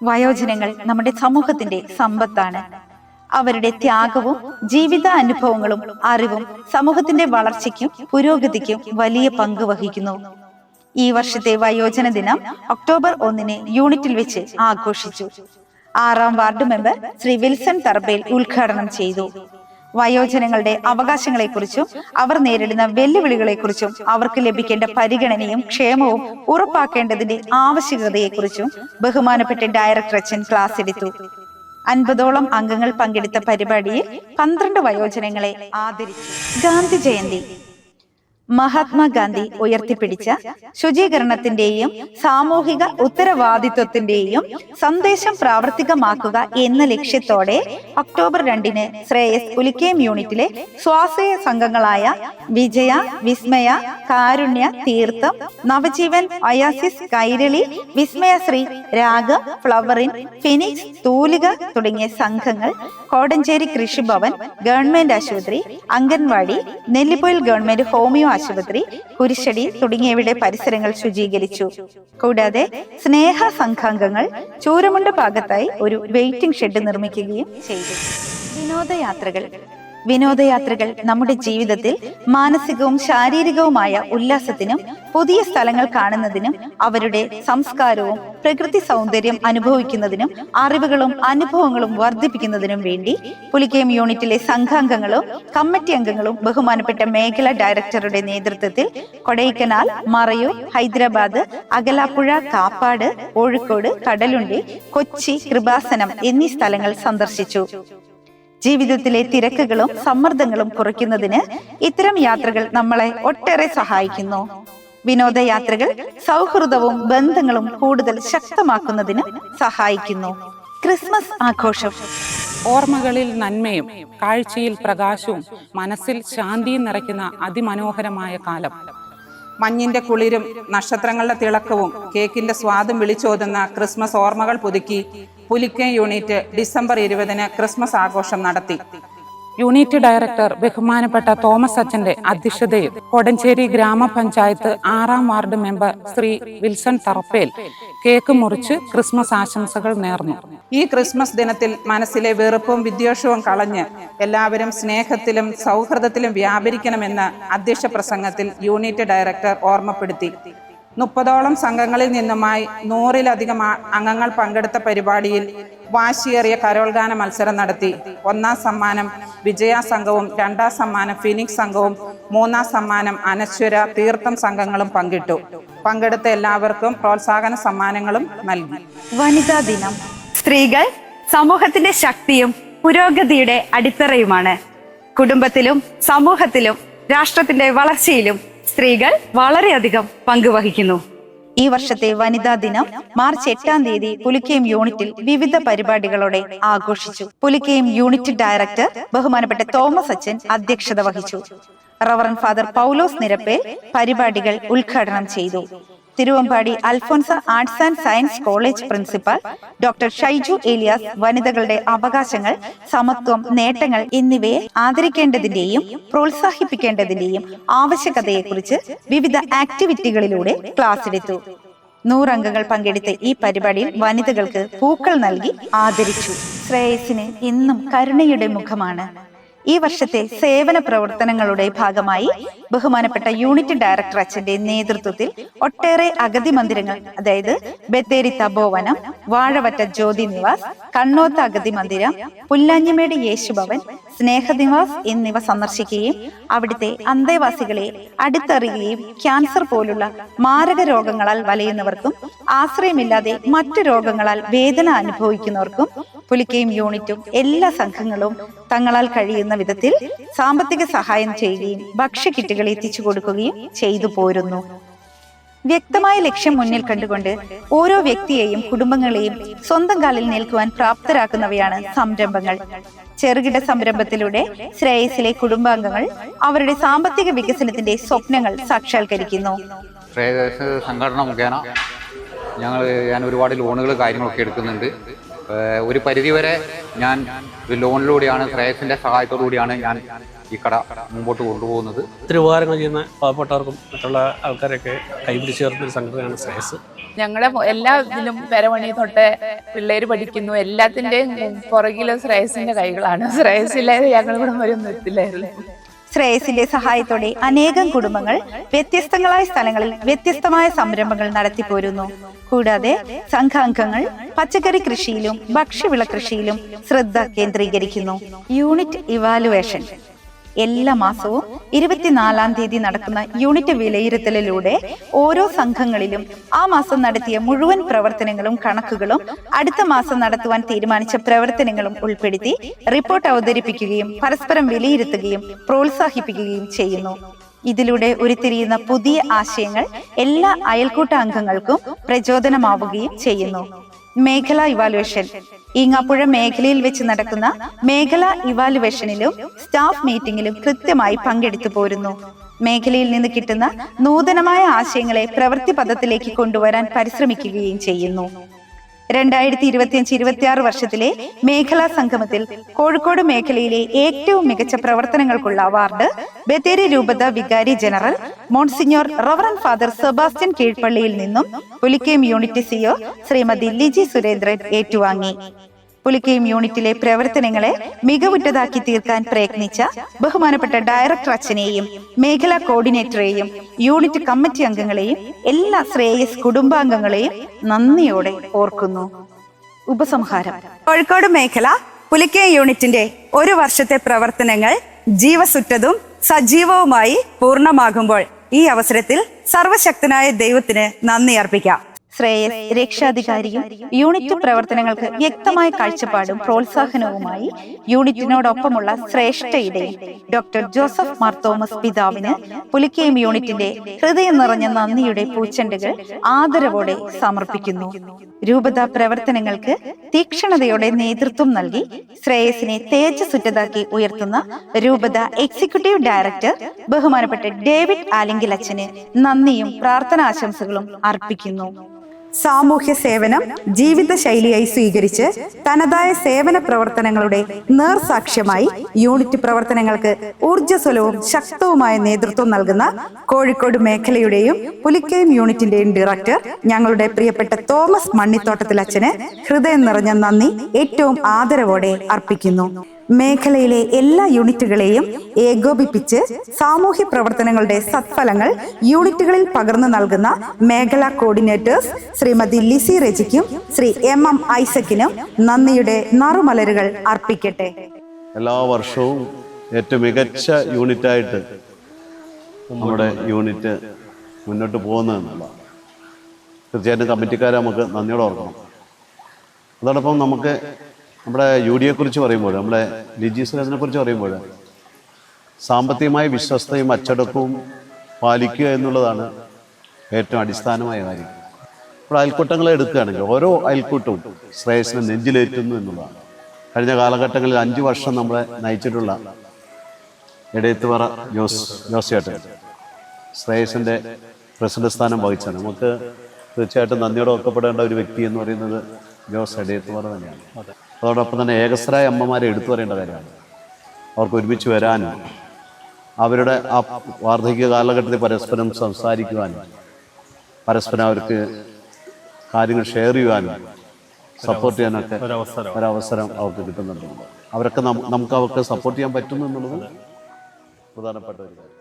വയോജനങ്ങൾ നമ്മുടെ സമൂഹത്തിന്റെ സമ്പത്താണ്. അവരുടെ ത്യാഗവും ജീവിത അനുഭവങ്ങളും അറിവും സമൂഹത്തിന്റെ വളർച്ചയ്ക്കും പുരോഗതിക്കും വലിയ പങ്ക് വഹിക്കുന്നു. ഈ വർഷത്തെ വയോജന ദിനം ഒക്ടോബർ 1 യൂണിറ്റിൽ വെച്ച് ആഘോഷിച്ചു. 6ാം വാർഡ് മെമ്പർ ശ്രീ വിൽസൺ തറബേൽ ഉദ്ഘാടനം ചെയ്തു. വയോജനങ്ങളുടെ അവകാശങ്ങളെക്കുറിച്ചും അവർ നേരിടുന്ന വെല്ലുവിളികളെക്കുറിച്ചും അവർക്ക് ലഭിക്കേണ്ട പരിഗണനയും ക്ഷേമവും ഉറപ്പാക്കേണ്ടതിന്റെ ആവശ്യകതയെക്കുറിച്ചും ബഹുമാനപ്പെട്ട ഡയറക്ടർ അച്ഛൻ ക്ലാസ് എടുത്തു. 50ഓളം അംഗങ്ങൾ പങ്കെടുത്ത പരിപാടിയിൽ 12 വയോജനങ്ങളെ ആദരിച്ചു. ഗാന്ധി ജയന്തി. മഹാത്മാഗാന്ധി ഉയർത്തിപ്പിടിച്ച ശുചീകരണത്തിന്റെയും സാമൂഹിക ഉത്തരവാദിത്വത്തിന്റെയും സന്ദേശം പ്രാവർത്തികമാക്കുക എന്ന ലക്ഷ്യത്തോടെ ഒക്ടോബർ 2 ശ്രേയസ് പുലിക്കയം യൂണിറ്റിലെ സ്വാശ്രയ സംഘങ്ങളായ വിജയ, വിസ്മയ, കാരുണ്യ, തീർത്ഥം, നവജീവൻ, ഒയാസിസ്, കൈരളി, വിസ്മയശ്രീ, രാഗ, ഫ്ലവറിൻ, ഫിനിക്സ്, തൂലിക തുടങ്ങിയ സംഘങ്ങൾ കോടഞ്ചേരി കൃഷിഭവൻ, ഗവൺമെന്റ് ആശുപത്രി, അംഗൻവാടി, നെല്ലിപ്പൊയിൽ ഗവൺമെന്റ് ഹോമിയോ ആശുപത്രി, കുരിശടി തുടങ്ങിയവയുടെ പരിസരങ്ങൾ ശുചീകരിച്ചു. കൂടാതെ സ്നേഹ സംഘാംഗങ്ങൾ ചൂരമുണ്ട് ഭാഗത്തായി ഒരു വെയിറ്റിംഗ് ഷെഡ് നിർമ്മിക്കുകയും ചെയ്തു. വിനോദയാത്രകൾ നമ്മുടെ ജീവിതത്തിൽ മാനസികവും ശാരീരികവുമായ ഉല്ലാസത്തിനും പുതിയ സ്ഥലങ്ങൾ കാണുന്നതിനും അവരുടെ സംസ്കാരവും പ്രകൃതി സൗന്ദര്യം അനുഭവിക്കുന്നതിനും അറിവുകളും അനുഭവങ്ങളും വർദ്ധിപ്പിക്കുന്നതിനും വേണ്ടി പുലിക്കയം യൂണിറ്റിലെ സംഘാംഗങ്ങളും കമ്മിറ്റി അംഗങ്ങളും ബഹുമാനപ്പെട്ട മേഖലാ ഡയറക്ടറുടെ നേതൃത്വത്തിൽ കൊടൈക്കനാൽ, മറയൂർ, ഹൈദരാബാദ്, അകലാപ്പുഴ, കാപ്പാട്, കോഴിക്കോട്, കടലുണ്ടി, കൊച്ചി, കൃപാസനം എന്നീ സ്ഥലങ്ങൾ സന്ദർശിച്ചു. ജീവിതത്തിലെ തിരക്കുകളും സമ്മർദ്ദങ്ങളും കുറയ്ക്കുന്നതിന് ഇത്തരം യാത്രകൾ നമ്മളെ ഒട്ടേറെ സഹായിക്കുന്നു. വിനോദയാത്രകൾ സൗഹൃദവും ബന്ധങ്ങളും കൂടുതൽ ശക്തമാക്കുന്നതിന് സഹായിക്കുന്നു. ക്രിസ്മസ് ആഘോഷം. ഓർമ്മകളിൽ നന്മയും കാഴ്ചയിൽ പ്രകാശവും മനസ്സിൽ ശാന്തിയും നിറയ്ക്കുന്ന അതിമനോഹരമായ കാലം. മഞ്ഞിന്റെ കുളിരും നക്ഷത്രങ്ങളുടെ തിളക്കവും കേക്കിന്റെ സ്വാദും വിളിച്ചോതുന്ന ക്രിസ്മസ് ഓർമ്മകൾ പുതുക്കി പുലിക്കയം യൂണിറ്റ് ഡിസംബർ 20 ക്രിസ്മസ് ആഘോഷം നടത്തി. യൂണിറ്റ് ഡയറക്ടർ ബഹുമാനപ്പെട്ട തോമസ് അച്ഛന്റെ അധ്യക്ഷതയിൽ കോടഞ്ചേരി ഗ്രാമപഞ്ചായത്ത് 6ാം ward member Shri Wilson Tharappel cake മുറിച്ച് ക്രിസ്മസ് ആശംസകൾ നേർന്നു. ഈ ക്രിസ്മസ് ദിനത്തിൽ മനസ്സിലെ വെറുപ്പും വിദ്വേഷവും കളഞ്ഞ് എല്ലാവരും സ്നേഹത്തിലും സൗഹൃദത്തിലും വ്യാപരിക്കണമെന്ന് അധ്യക്ഷ പ്രസംഗത്തിൽ യൂണിറ്റ് ഡയറക്ടർ ഓർമ്മപ്പെടുത്തി. 30ഓളം സംഘങ്ങളിൽ നിന്നുമായി 100-ലധികം അംഗങ്ങൾ പങ്കെടുത്ത പരിപാടിയിൽ വാശിയേറിയ കരോൾഗാന മത്സരം നടത്തി. 1ാം സമ്മാനം വിജയ സംഘവും 2ാം സമ്മാനം ഫിനിക്സ് സംഘവും 3ാം സമ്മാനം അനശ്വര, തീർത്ഥം സംഘങ്ങളും പങ്കിട്ടു. പങ്കെടുത്ത എല്ലാവർക്കും പ്രോത്സാഹന സമ്മാനങ്ങളും നൽകി. വനിതാ ദിനം. സ്ത്രീകൾ സമൂഹത്തിന്റെ ശക്തിയും പുരോഗതിയുടെ അടിത്തറയുമാണ്. കുടുംബത്തിലും സമൂഹത്തിലും രാഷ്ട്രത്തിന്റെ വളർച്ചയിലും സ്ത്രീകൾ വളരെയധികം പങ്കുവഹിക്കുന്നു. ഈ വർഷത്തെ വനിതാ ദിനം മാർച്ച് 8-ാം തീയതി പുലിക്കയം യൂണിറ്റിൽ വിവിധ പരിപാടികളോടെ ആഘോഷിച്ചു. പുലിക്കയം യൂണിറ്റ് ഡയറക്ടർ ബഹുമാനപ്പെട്ട തോമസ് അച്ഛൻ അധ്യക്ഷത വഹിച്ചു. റവറൻ ഫാദർ പൗലോസ് നിരപ്പേൽ പരിപാടികൾ ഉദ്ഘാടനം ചെയ്തു. Thiruvambady Alphonsa arts and science college principal doctor Shaiju Elias വനിതകളുടെ അവകാശങ്ങൾ, സമത്വം, നേട്ടങ്ങൾ എന്നിവയെ ആദരിക്കേണ്ടതിന്റെയും പ്രോത്സാഹിപ്പിക്കേണ്ടതിന്റെയും ആവശ്യകതയെക്കുറിച്ച് വിവിധ ആക്ടിവിറ്റികളിലൂടെ ക്ലാസ് എടുത്തു. 100 അംഗങ്ങൾ പങ്കെടുത്ത ഈ പരിപാടിയിൽ വനിതകൾക്ക് പൂക്കൾ നൽകി ആദരിച്ചു. ശ്രേയസിന് ഇന്നും കരുണയുടെ മുഖമാണ്. ഈ വർഷത്തെ സേവന പ്രവർത്തനങ്ങളുടെ ഭാഗമായി ബഹുമാനപ്പെട്ട യൂണിറ്റ് ഡയറക്ടർ അച്ഛന്റെ നേതൃത്വത്തിൽ ഒട്ടേറെ അഗതി മന്ദിരങ്ങൾ, അതായത് ബത്തേരി തപോവനം, വാഴവറ്റ ജ്യോതി നിവാസ്, കണ്ണോത്ത് അഗതി മന്ദിരം, പുല്ലാഞ്ഞിമേട് യേശുഭവൻ, സ്നേഹനിവാസ് എന്നിവ സന്ദർശിക്കുകയും അവിടുത്തെ അന്തേവാസികളെ അടുത്തറിയുകയും ക്യാൻസർ പോലുള്ള മാരക രോഗങ്ങളാൽ വലയുന്നവർക്കും ആശ്രയമില്ലാതെ മറ്റു രോഗങ്ങളാൽ വേദന അനുഭവിക്കുന്നവർക്കും പുലിക്കയം യൂണിറ്റും എല്ലാ സംഘങ്ങളും തങ്ങളാൽ കഴിയുന്ന വിധത്തിൽ സാമ്പത്തിക സഹായം ചെയ്യുകയും ഭക്ഷ്യക്കിറ്റുകൾ എത്തിച്ചു കൊടുക്കുകയും ചെയ്തു പോരുന്നു. വ്യക്തമായ ലക്ഷ്യം മുന്നിൽ കണ്ടുകൊണ്ട് ഓരോ വ്യക്തിയെയും കുടുംബങ്ങളെയും സ്വന്തം കാലിൽ നിൽക്കുവാൻ പ്രാപ്തരാക്കുന്നവയാണ് സംരംഭങ്ങൾ. ചെറുകിട സംരംഭത്തിലൂടെ ശ്രേയസിലെ കുടുംബാംഗങ്ങൾ അവരുടെ സാമ്പത്തിക വികസനത്തിന്റെ സ്വപ്നങ്ങൾ സാക്ഷാത്കരിക്കുന്നു. ശ്രേയസ് സംഘടന മുഖേന ഞാൻ ഒരുപാട് ലോണുകൾ കാര്യങ്ങളൊക്കെ എടുക്കുന്നുണ്ട്. ഒരു പരിധിവരെ ഞാൻ ഒരു ലോണിലൂടെയാണ്, ശ്രേയസിന്റെ സഹായത്തോടു കൂടിയാണ് ഞാൻ ഈ കട മുമ്പോട്ട് കൊണ്ടുപോകുന്നത്. ഒത്തിരി ഉപകാരങ്ങൾ ചെയ്യുന്ന പാവപ്പെട്ടവർക്കും മറ്റുള്ള ആൾക്കാരൊക്കെ കൈപിടിച്ച് ചേർന്നൊരു സംഘടനയാണ് ശ്രേയസ്. ഞങ്ങളുടെ എല്ലാ ഇതിലും പെരമണി തൊട്ട് പിള്ളേർ പഠിക്കുന്നു, എല്ലാത്തിൻ്റെയും പുറകിലും ശ്രേയസിന്റെ കൈകളാണ്. ശ്രേയസില്ലാതെ ഞങ്ങൾ ഇവിടെ വരെ എത്തില്ലായിരുന്നു. ശ്രേയസിന്റെ സഹായത്തോടെ അനേകം കുടുംബങ്ങൾ വ്യത്യസ്തങ്ങളായ സ്ഥലങ്ങളിൽ വ്യത്യസ്തമായ സംരംഭങ്ങൾ നടത്തിപ്പോരുന്നു. കൂടാതെ സംഘാംഗങ്ങൾ പച്ചക്കറി കൃഷിയിലും ഭക്ഷ്യവിള കൃഷിയിലും ശ്രദ്ധ കേന്ദ്രീകരിക്കുന്നു. യൂണിറ്റ് ഇവാലുവേഷൻ എല്ലാ മാസവും 24-ാം തീയതി നടക്കുന്ന യൂണിറ്റ് വിലയിരുത്തലിലൂടെ ഓരോ സംഘങ്ങളിലും ആ മാസം നടത്തിയ മുഴുവൻ പ്രവർത്തനങ്ങളും കണക്കുകളും അടുത്ത മാസം നടത്തുവാൻ തീരുമാനിച്ച പ്രവർത്തനങ്ങളും ഉൾപ്പെടുത്തി റിപ്പോർട്ട് അവതരിപ്പിക്കുകയും പരസ്പരം വിലയിരുത്തുകയും പ്രോത്സാഹിപ്പിക്കുകയും ചെയ്യുന്നു. ഇതിലൂടെ ഉരുത്തിരിയുന്ന പുതിയ ആശയങ്ങൾ എല്ലാ അയൽക്കൂട്ട അംഗങ്ങൾക്കും പ്രചോദനമാവുകയും ചെയ്യുന്നു. മേഖലാ ഇവാലുവേഷൻ ഈങ്ങാപ്പുഴ മേഖലയിൽ വെച്ച് നടക്കുന്ന മേഖലാ ഇവാലുവേഷനിലും സ്റ്റാഫ് മീറ്റിംഗിലും കൃത്യമായി പങ്കെടുത്തു പോരുന്നു. മേഖലയിൽ നിന്ന് കിട്ടുന്ന നൂതനമായ ആശയങ്ങളെ പ്രവൃത്തി പദത്തിലേക്ക് കൊണ്ടുവരാൻ പരിശ്രമിക്കുകയും ചെയ്യുന്നു. 2025-26 വർഷത്തിലെ മേഖലാ സംഗമത്തിൽ കോഴിക്കോട് മേഖലയിലെ ഏറ്റവും മികച്ച പ്രവർത്തനങ്ങൾക്കുള്ള അവാർഡ് ബത്തേരി രൂപത വികാരി general monsignor reverend father Sebastian കീഴ്പള്ളിയിൽ നിന്നും പുലിക്കയം യൂണിറ്റ് സിഒ ശ്രീമതി ലിജി സുരേന്ദ്രൻ ഏറ്റുവാങ്ങി. പുലിക്കയം യൂണിറ്റിലെ പ്രവർത്തനങ്ങളെ മികവുറ്റതാക്കി തീർക്കാൻ പ്രയത്നിച്ച ബഹുമാനപ്പെട്ട ഡയറക്ടർ അച്ഛനെയും മേഖലാ കോർഡിനേറ്ററെയും യൂണിറ്റ് കമ്മിറ്റി അംഗങ്ങളെയും എല്ലാ ശ്രേയസ് കുടുംബാംഗങ്ങളെയും നന്ദിയോടെ ഓർക്കുന്നു. ഉപസംഹാരം. കോഴിക്കോട് മേഖല പുലിക്കയം യൂണിറ്റിന്റെ ഒരു വർഷത്തെ പ്രവർത്തനങ്ങൾ ജീവസുറ്റതും സജീവവുമായി പൂർണ്ണമാകുമ്പോൾ ഈ അവസരത്തിൽ സർവശക്തനായ ദൈവത്തിന് നന്ദി അർപ്പിക്കാം. ശ്രേയസ് രക്ഷാധികാരിയും യൂണിറ്റ് പ്രവർത്തനങ്ങൾക്ക് വ്യക്തമായ കാഴ്ചപ്പാടും പ്രോത്സാഹനവുമായി യൂണിറ്റിനോടൊപ്പമുള്ള ശ്രേഷ്ഠ ഇടയിൽ ഡോക്ടർ ജോസഫ് മാർ തോമസ് പിതാവിന് പുലിക്കയം യൂണിറ്റിന്റെ ഹൃദയം നിറഞ്ഞ നന്ദിയുടെ പൂച്ചെണ്ടുകൾ ആദരവോടെ സമർപ്പിക്കുന്നു. രൂപത പ്രവർത്തനങ്ങൾക്ക് തീക്ഷണതയോടെ നേതൃത്വം നൽകി ശ്രേയസിനെ തേജസ്സുറ്റതാക്കി ഉയർത്തുന്ന രൂപത എക്സിക്യൂട്ടീവ് ഡയറക്ടർ ബഹുമാനപ്പെട്ട ഡേവിഡ് ആലിംഗിൽ അച്ഛന് നന്ദിയും പ്രാർത്ഥനാശംസകളും അർപ്പിക്കുന്നു. സാമൂഹ്യ സേവനം ജീവിതശൈലിയായി സ്വീകരിച്ച് തനതായ സേവന പ്രവർത്തനങ്ങളുടെ നേർസാക്ഷ്യമായി യൂണിറ്റ് പ്രവർത്തനങ്ങൾക്ക് ഊർജ്ജസ്വലവും ശക്തവുമായ നേതൃത്വം നൽകുന്ന കോഴിക്കോട് മേഖലയുടെയും പുലിക്കയം യൂണിറ്റിന്റെയും ഡയറക്ടർ ഞങ്ങളുടെ പ്രിയപ്പെട്ട തോമസ് മണ്ണിത്തോട്ടത്തിൽ അച്ഛന് ഹൃദയം നിറഞ്ഞ നന്ദി ഏറ്റവും ആദരവോടെ അർപ്പിക്കുന്നു. മേഖലയിലെ എല്ലാ യൂണിറ്റുകളെയും ഏകോപിപ്പിച്ച് സാമൂഹ്യ പ്രവർത്തനങ്ങളുടെ സത്ഫലങ്ങൾ യൂണിറ്റുകളിൽ പകർന്നു നൽകുന്ന മേഖലാ കോർഡിനേറ്റേഴ്സ് ശ്രീമതി ലിസി റെജിക്കും ശ്രീ MM ഐസക്കിനും നന്ദിയുടെ നറുമലരുകൾ അർപ്പിക്കട്ടെ. എല്ലാ വർഷവും ഏറ്റവും മികച്ച യൂണിറ്റായിട്ട് നമ്മുടെ യൂണിറ്റ് മുന്നോട്ട് പോകുന്നതെന്നുള്ള തീർച്ചയായിട്ടും കമ്മിറ്റിക്കാരെ നമുക്ക് നന്ദിയോടെ ഓർക്കണം. അതോടൊപ്പം നമുക്ക് നമ്മുടെ UDയെ-കുറിച്ച് പറയുമ്പോൾ, നമ്മുടെ ലിജി സുരേന്ദ്രനെ കുറിച്ച് പറയുമ്പോൾ സാമ്പത്തികമായ വിശ്വസ്തയും അച്ചടക്കവും പാലിക്കുക എന്നുള്ളതാണ് ഏറ്റവും അടിസ്ഥാനമായ കാര്യം. ഇപ്പോൾ അയൽക്കൂട്ടങ്ങളെ എടുക്കുകയാണെങ്കിൽ ഓരോ അയൽക്കൂട്ടവും ശ്രേയസിനെ നെഞ്ചിലേറ്റുന്നു എന്നുള്ളതാണ്. കഴിഞ്ഞ കാലഘട്ടങ്ങളിൽ 5 വർഷം നമ്മളെ നയിച്ചിട്ടുള്ള എടയത്തുപാറ ജോസേട്ടൻ ശ്രേയസിൻ്റെ പ്രസിഡന്റ് സ്ഥാനം വഹിച്ചാണ്. നമുക്ക് തീർച്ചയായിട്ടും നന്ദിയോടെ ഒക്കപ്പെടേണ്ട ഒരു വ്യക്തി എന്ന് പറയുന്നത് ജോസ് എടയത്തുപാറ തന്നെയാണ്. അതോടൊപ്പം തന്നെ ഏകസ്രായ അമ്മമാരെ എടുത്തു പറയേണ്ട കാര്യമാണ്. അവർക്ക് ഒരുമിച്ച് വരാനും അവരുടെ ആ വാർദ്ധക്യ കാലഘട്ടത്തിൽ പരസ്പരം സംസാരിക്കുവാനും പരസ്പരം അവർക്ക് കാര്യങ്ങൾ ഷെയർ ചെയ്യുവാനും സപ്പോർട്ട് ചെയ്യാനൊക്കെ ഒരവസരം അവർക്ക് കിട്ടുന്നുണ്ട്. നമുക്ക് അവർക്ക് സപ്പോർട്ട് ചെയ്യാൻ പറ്റുന്നു എന്നുള്ളത് പ്രധാനപ്പെട്ട ഒരു കാര്യം.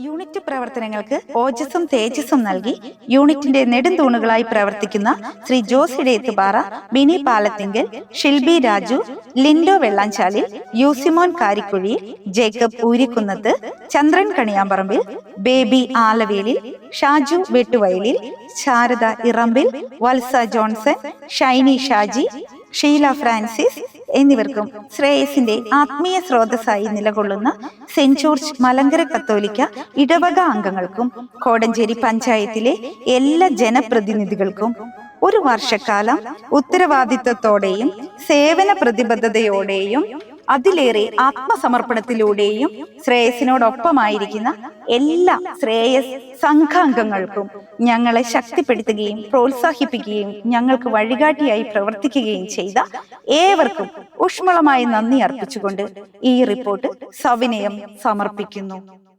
യൂണിറ്റ് പ്രവർത്തനങ്ങൾക്ക് ഓജസ്സും തേജസ്സും നൽകി യൂണിറ്റിന്റെ നെടുന്തൂണുകളായി പ്രവർത്തിക്കുന്ന ശ്രീ ജോസ് ഇടയത്തുപാറ, ബിനി പാലത്തിങ്കൽ, ഷിൽബി രാജു, ലിൻഡോ വെള്ളാഞ്ചാലിൽ, യൂസിമോൻ കാരിക്കുഴിയിൽ, ജേക്കബ് ഊരിക്കുന്നത്ത്, ചന്ദ്രൻ കണിയാമ്പറമ്പിൽ, ബേബി ആലവേലിൽ, ഷാജു വെട്ടുവയലിൽ, ശാരദ ഇറമ്പിൽ, വത്സ ജോൺസൺ, ഷൈനി ഷാജി, ഷീല ഫ്രാൻസിസ് എന്നിവർക്കും ശ്രേയസിന്റെ ആത്മീയ സ്രോതസ്സായി നിലകൊള്ളുന്ന സെന്റ് ജോർജ് മലങ്കര കത്തോലിക്ക ഇടവക അംഗങ്ങൾക്കും കോടഞ്ചേരി പഞ്ചായത്തിലെ എല്ലാ ജനപ്രതിനിധികൾക്കും ഒരു വർഷക്കാലം ഉത്തരവാദിത്വത്തോടെയും സേവന പ്രതിബദ്ധതയോടെയും അതിലേറെ ആത്മസമർപ്പണത്തിലൂടെയും ശ്രേയസിനോടൊപ്പമായിരിക്കുന്ന എല്ലാ ശ്രേയസ് സംഘാംഗങ്ങൾക്കും ഞങ്ങളെ ശക്തിപ്പെടുത്തുകയും പ്രോത്സാഹിപ്പിക്കുകയും ഞങ്ങൾക്ക് വഴികാട്ടിയായി പ്രവർത്തിക്കുകയും ചെയ്ത ഏവർക്കും ഊഷ്മളമായി നന്ദി അർപ്പിച്ചുകൊണ്ട് ഈ റിപ്പോർട്ട് സവിനയം സമർപ്പിക്കുന്നു.